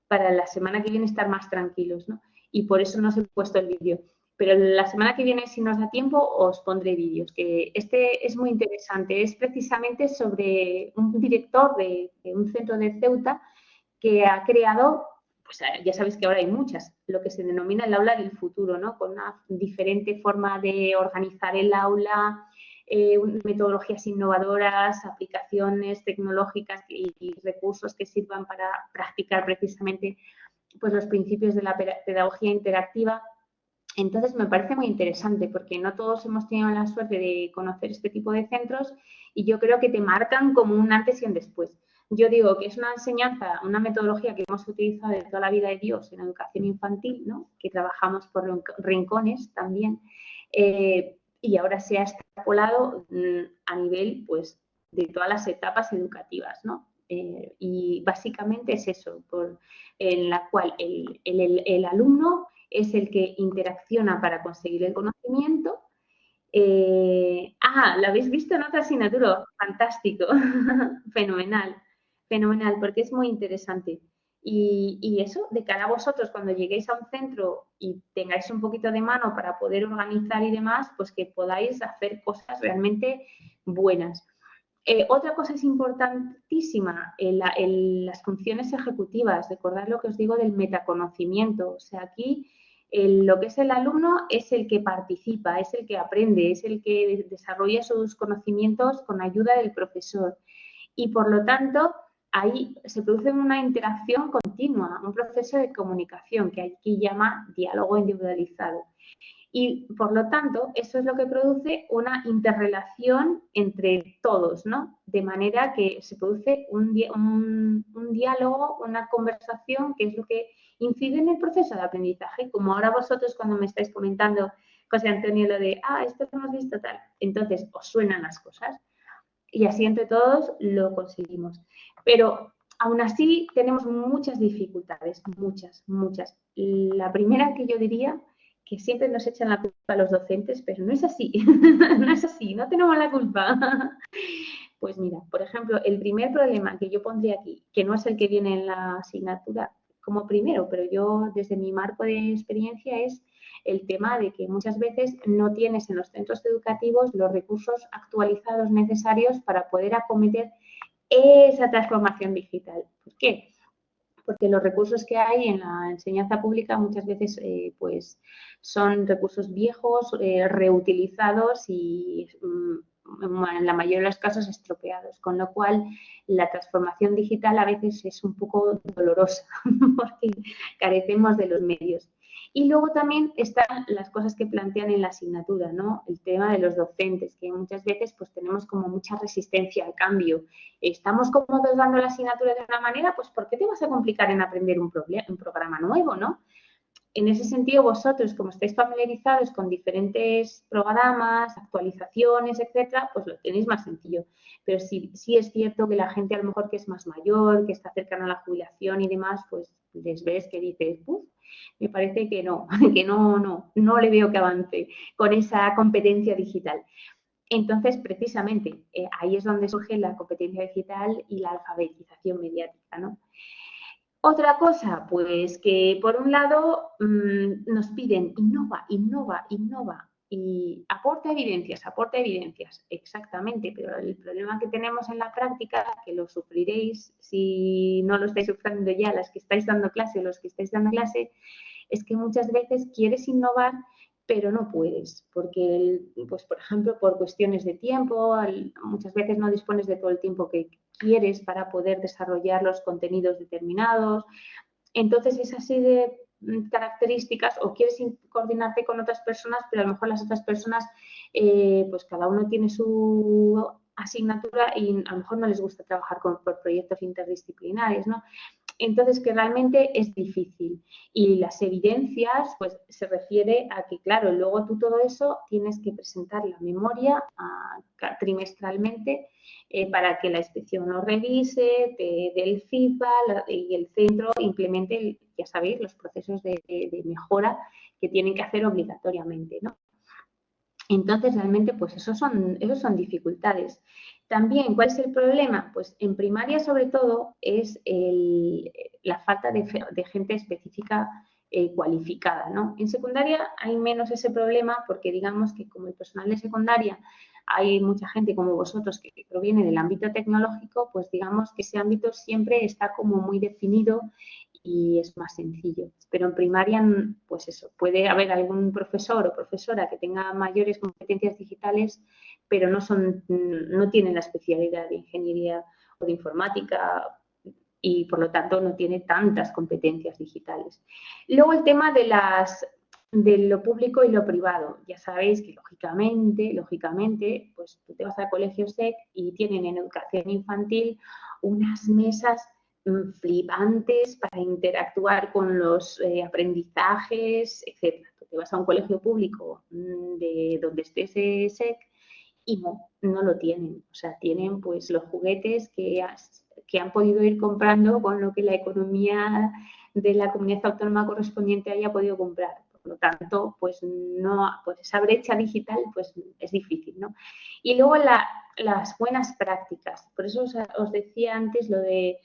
para la semana que viene estar más tranquilos, ¿no? Y por eso no os he puesto el vídeo. Pero la semana que viene, si nos da tiempo, os pondré vídeos, que este es muy interesante. Es precisamente sobre un director de un centro de Ceuta que ha creado, pues ya sabéis que ahora hay muchas, lo que se denomina el aula del futuro, ¿no? Con una diferente forma de organizar el aula, metodologías innovadoras, aplicaciones tecnológicas y recursos que sirvan para practicar precisamente pues, los principios de la pedagogía interactiva. Entonces me parece muy interesante porque no todos hemos tenido la suerte de conocer este tipo de centros y yo creo que te marcan como un antes y un después. Yo digo que es una enseñanza, una metodología que hemos utilizado de toda la vida de Dios en educación infantil, ¿no? Que trabajamos por rincones también, y ahora se ha extrapolado a nivel pues, de todas las etapas educativas, ¿no? Y básicamente es eso, en la cual el alumno es el que interacciona para conseguir el conocimiento. ¿Lo habéis visto en otra asignatura? Fantástico, fenomenal, fenomenal, porque es muy interesante. Y eso, de cara a vosotros, cuando lleguéis a un centro y tengáis un poquito de mano para poder organizar y demás, pues que podáis hacer cosas realmente buenas. Otra cosa es importantísima, las funciones ejecutivas. Recordad lo que os digo del metaconocimiento. O sea, aquí lo que es el alumno es el que participa, es el que aprende, es el que desarrolla sus conocimientos con ayuda del profesor. Y por lo tanto, ahí se produce una interacción continua, un proceso de comunicación que aquí llama diálogo individualizado. Y, por lo tanto, eso es lo que produce una interrelación entre todos, ¿no? De manera que se produce un diálogo, una conversación, que es lo que incide en el proceso de aprendizaje. Como ahora vosotros cuando me estáis comentando, José Antonio, lo de, esto lo hemos visto tal, entonces os suenan las cosas. Y así entre todos lo conseguimos. Pero aún así tenemos muchas dificultades, muchas, muchas. La primera que yo diría, que siempre nos echan la culpa a los docentes, pero no es así, no es así, no tenemos la culpa. Pues mira, por ejemplo, el primer problema que yo pondría aquí, que no es el que viene en la asignatura como primero, pero yo desde mi marco de experiencia es el tema de que muchas veces no tienes en los centros educativos los recursos actualizados necesarios para poder acometer esa transformación digital. ¿Por qué? Porque los recursos que hay en la enseñanza pública muchas veces pues son recursos viejos, reutilizados y en la mayoría de los casos estropeados, con lo cual la transformación digital a veces es un poco dolorosa porque carecemos de los medios. Y luego también están las cosas que plantean en la asignatura, ¿no? El tema de los docentes, que muchas veces pues tenemos como mucha resistencia al cambio. Estamos cómodos dando la asignatura de una manera, pues ¿por qué te vas a complicar en aprender un programa nuevo, ¿no? En ese sentido, vosotros, como estáis familiarizados con diferentes programas, actualizaciones, etcétera, pues lo tenéis más sencillo. Pero sí es cierto que la gente a lo mejor que es más mayor, que está cercana a la jubilación y demás, pues les ves que dices, me parece que no le veo que avance con esa competencia digital. Entonces, precisamente, ahí es donde surge la competencia digital y la alfabetización mediática, ¿no? Otra cosa, pues que por un lado nos piden innova, innova, innova y aporta evidencias, exactamente, pero el problema que tenemos en la práctica, que lo sufriréis si no lo estáis sufriendo ya, las que estáis dando clase o los que estáis dando clase, es que muchas veces quieres innovar, pero no puedes, porque, pues, por ejemplo, por cuestiones de tiempo, muchas veces no dispones de todo el tiempo que quieres para poder desarrollar los contenidos determinados. Entonces, es así de características, o quieres coordinarte con otras personas, pero a lo mejor las otras personas, pues cada uno tiene su asignatura y a lo mejor no les gusta trabajar por proyectos interdisciplinares, ¿no? Entonces, que realmente es difícil. Y las evidencias, pues se refiere a que, claro, luego tú todo eso tienes que presentar la memoria trimestralmente para que la inspección lo revise, te dé el feedback y el centro implemente, ya sabéis, los procesos de mejora que tienen que hacer obligatoriamente, ¿no? Entonces, realmente, pues esos son dificultades. También, ¿cuál es el problema? Pues en primaria, sobre todo, es la falta de gente específica cualificada, ¿no? En secundaria hay menos ese problema porque digamos que como el personal de secundaria hay mucha gente como vosotros que proviene del ámbito tecnológico, pues digamos que ese ámbito siempre está como muy definido y es más sencillo. Pero en primaria, pues eso, puede haber algún profesor o profesora que tenga mayores competencias digitales, pero no tienen la especialidad de ingeniería o de informática y por lo tanto no tiene tantas competencias digitales. Luego el tema de lo público y lo privado. Ya sabéis que lógicamente, pues tú te vas al colegio SEC y tienen en educación infantil unas mesas flipantes para interactuar con los aprendizajes, etc. Tú te vas a un colegio público de donde esté ese SEC y no lo tienen. O sea, tienen pues los juguetes que han podido ir comprando con lo que la economía de la comunidad autónoma correspondiente haya podido comprar. Por lo tanto, pues no, pues esa brecha digital pues es difícil, ¿no? Y luego las buenas prácticas. Por eso os decía antes lo de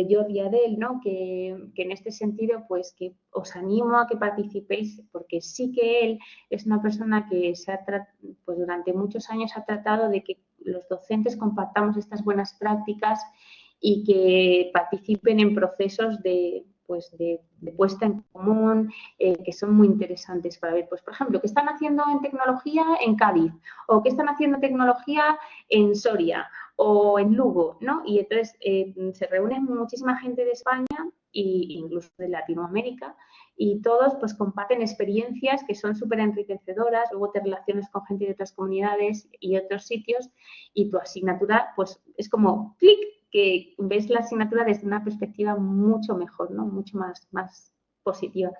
Jordi Adel, ¿no? Que en este sentido, pues que os animo a que participéis, porque sí que él es una persona que pues durante muchos años ha tratado de que los docentes compartamos estas buenas prácticas y que participen en procesos de puesta en común, que son muy interesantes para ver, pues por ejemplo, qué están haciendo en tecnología en Cádiz o qué están haciendo en tecnología en Soria o en Lugo, ¿no? Y entonces se reúnen muchísima gente de España e incluso de Latinoamérica y todos pues comparten experiencias que son súper enriquecedoras, luego te relacionas con gente de otras comunidades y otros sitios y tu asignatura pues es como clic, que ves la asignatura desde una perspectiva mucho mejor, ¿no? Mucho más positiva.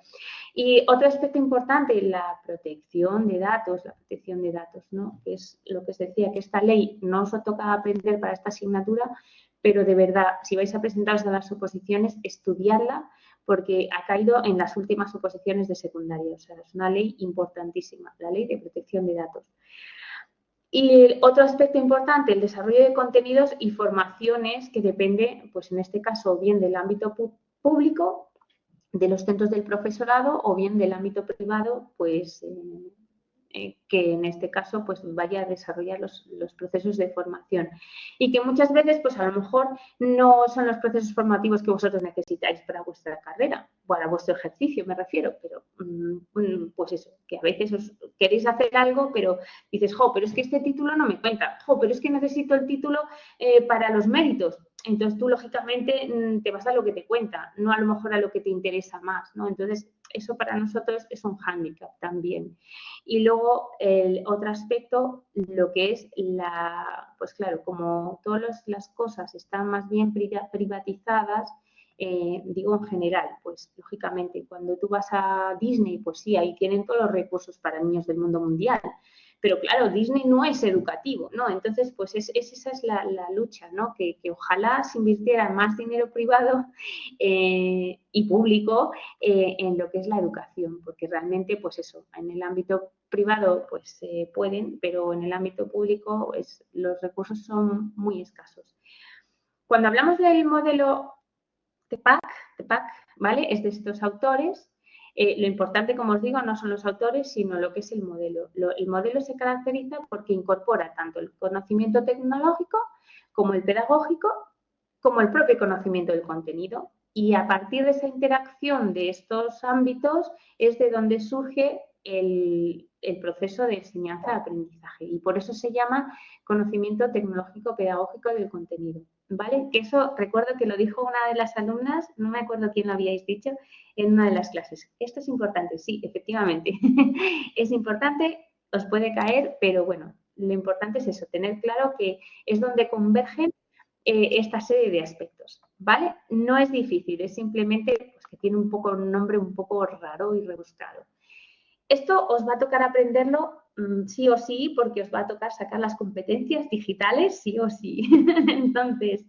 Y otro aspecto importante, la protección de datos, ¿no? Que es lo que os decía, que esta ley no os toca aprender para esta asignatura, pero de verdad, si vais a presentaros a las oposiciones, estudiarla porque ha caído en las últimas oposiciones de secundaria. O sea, es una ley importantísima, la ley de protección de datos. Y otro aspecto importante, el desarrollo de contenidos y formaciones que depende, pues en este caso, bien del ámbito público, de los centros del profesorado o bien del ámbito privado, pues que en este caso pues vaya a desarrollar los procesos de formación y que muchas veces pues a lo mejor no son los procesos formativos que vosotros necesitáis para vuestra carrera, para vuestro ejercicio me refiero, pero pues eso, que a veces os queréis hacer algo pero dices, pero es que este título no me cuenta, pero es que necesito el título para los méritos. Entonces tú, lógicamente, te vas a lo que te cuenta, no a lo mejor a lo que te interesa más, ¿no? Entonces, eso para nosotros es un hándicap también. Y luego, el otro aspecto, lo que es pues claro, como todas las cosas están más bien privatizadas, digo en general, pues lógicamente, cuando tú vas a Disney, pues sí, ahí tienen todos los recursos para niños del mundo mundial, pero claro, Disney no es educativo, ¿no? Entonces, pues esa es la lucha, ¿no? Que ojalá se invirtiera más dinero privado y público en lo que es la educación, porque realmente, pues eso, en el ámbito privado, pues pueden, pero en el ámbito público los recursos son muy escasos. Cuando hablamos del modelo TPACK, ¿vale? Es de estos autores. Lo importante, como os digo, no son los autores, sino lo que es el modelo. El modelo se caracteriza porque incorpora tanto el conocimiento tecnológico como el pedagógico, como el propio conocimiento del contenido. Y a partir de esa interacción de estos ámbitos es de donde surge el proceso de enseñanza-aprendizaje. Y por eso se llama conocimiento tecnológico pedagógico del contenido. ¿Vale? Que eso recuerdo que lo dijo una de las alumnas, no me acuerdo quién lo habíais dicho, en una de las clases. Esto es importante, sí, efectivamente. Es importante, os puede caer, pero bueno, lo importante es eso, tener claro que es donde convergen esta serie de aspectos, ¿vale? No es difícil, es simplemente pues, que tiene un nombre un poco raro y rebuscado. Esto os va a tocar aprenderlo sí o sí, porque os va a tocar sacar las competencias digitales sí o sí. Entonces,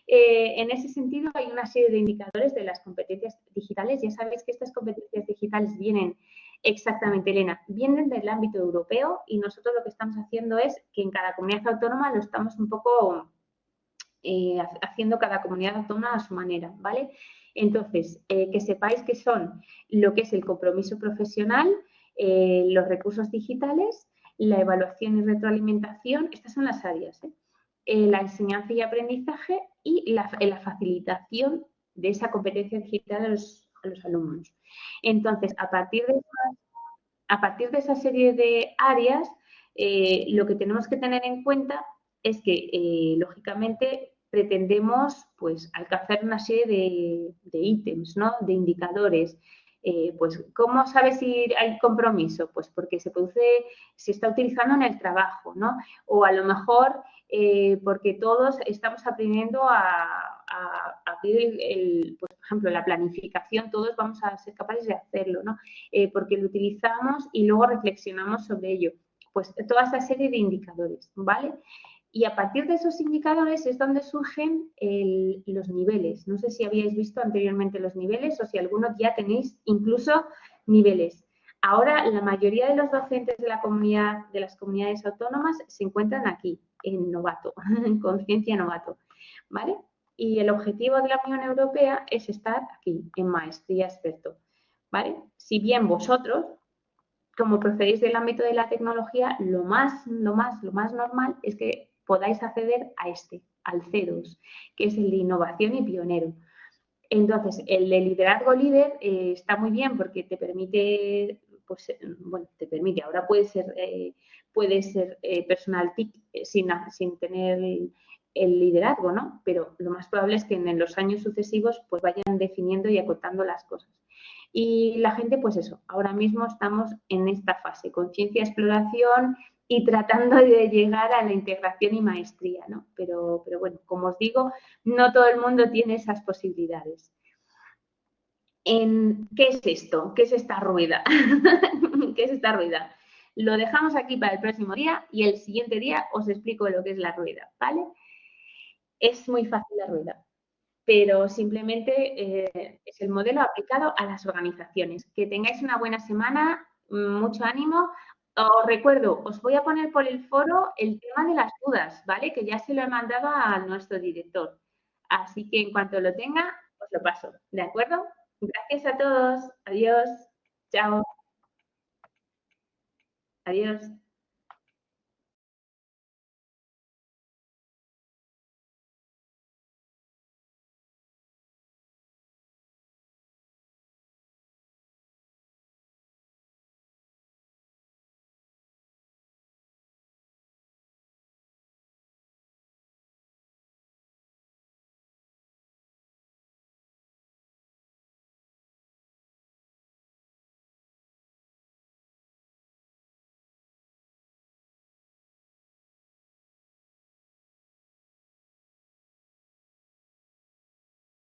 en ese sentido hay una serie de indicadores de las competencias digitales. Ya sabéis que estas competencias digitales vienen exactamente, Elena, vienen del ámbito europeo y nosotros lo que estamos haciendo es que en cada comunidad autónoma lo estamos un poco haciendo cada comunidad autónoma a su manera, ¿vale? Entonces, que sepáis que son lo que es el compromiso profesional, los recursos digitales, la evaluación y retroalimentación, estas son las áreas, la enseñanza y aprendizaje y la facilitación de esa competencia digital a los alumnos. Entonces, a partir de esa serie de áreas, lo que tenemos que tener en cuenta es que, lógicamente, pretendemos pues, alcanzar una serie de ítems, ¿no? De indicadores. Pues, ¿cómo sabes si hay compromiso? Pues porque se está utilizando en el trabajo, ¿no? O a lo mejor porque todos estamos aprendiendo a abrir pues, por ejemplo, la planificación, todos vamos a ser capaces de hacerlo, ¿no? Porque lo utilizamos y luego reflexionamos sobre ello. Pues toda esa serie de indicadores, ¿vale? Y a partir de esos indicadores es donde surgen los niveles. No sé si habíais visto anteriormente los niveles o si algunos ya tenéis incluso niveles. Ahora la mayoría de los docentes de las comunidades autónomas se encuentran aquí, en novato, en conciencia novato, ¿vale? Y el objetivo de la Unión Europea es estar aquí, en maestría experto, ¿vale? Si bien vosotros, como procedéis del ámbito de la tecnología, lo más normal es que podáis acceder al C2, que es el de innovación y pionero. Entonces, el de liderazgo líder está muy bien porque te permite, pues, bueno, ahora puede ser personal TIC sin tener el liderazgo, ¿no? Pero lo más probable es que en los años sucesivos pues vayan definiendo y acotando las cosas. Y la gente, pues eso, ahora mismo estamos en esta fase, conciencia, exploración y tratando de llegar a la integración y maestría, ¿no? Pero bueno, como os digo, no todo el mundo tiene esas posibilidades. ¿Qué es esto? ¿Qué es esta rueda? ¿Qué es esta rueda? Lo dejamos aquí para el próximo día y el siguiente día os explico lo que es la rueda, ¿vale? Es muy fácil la rueda, pero simplemente es el modelo aplicado a las organizaciones. Que tengáis una buena semana, mucho ánimo. Os recuerdo, os voy a poner por el foro el tema de las dudas, ¿vale? Que ya se lo he mandado a nuestro director. Así que en cuanto lo tenga, os lo paso, ¿de acuerdo? Gracias a todos. Adiós. Chao. Adiós.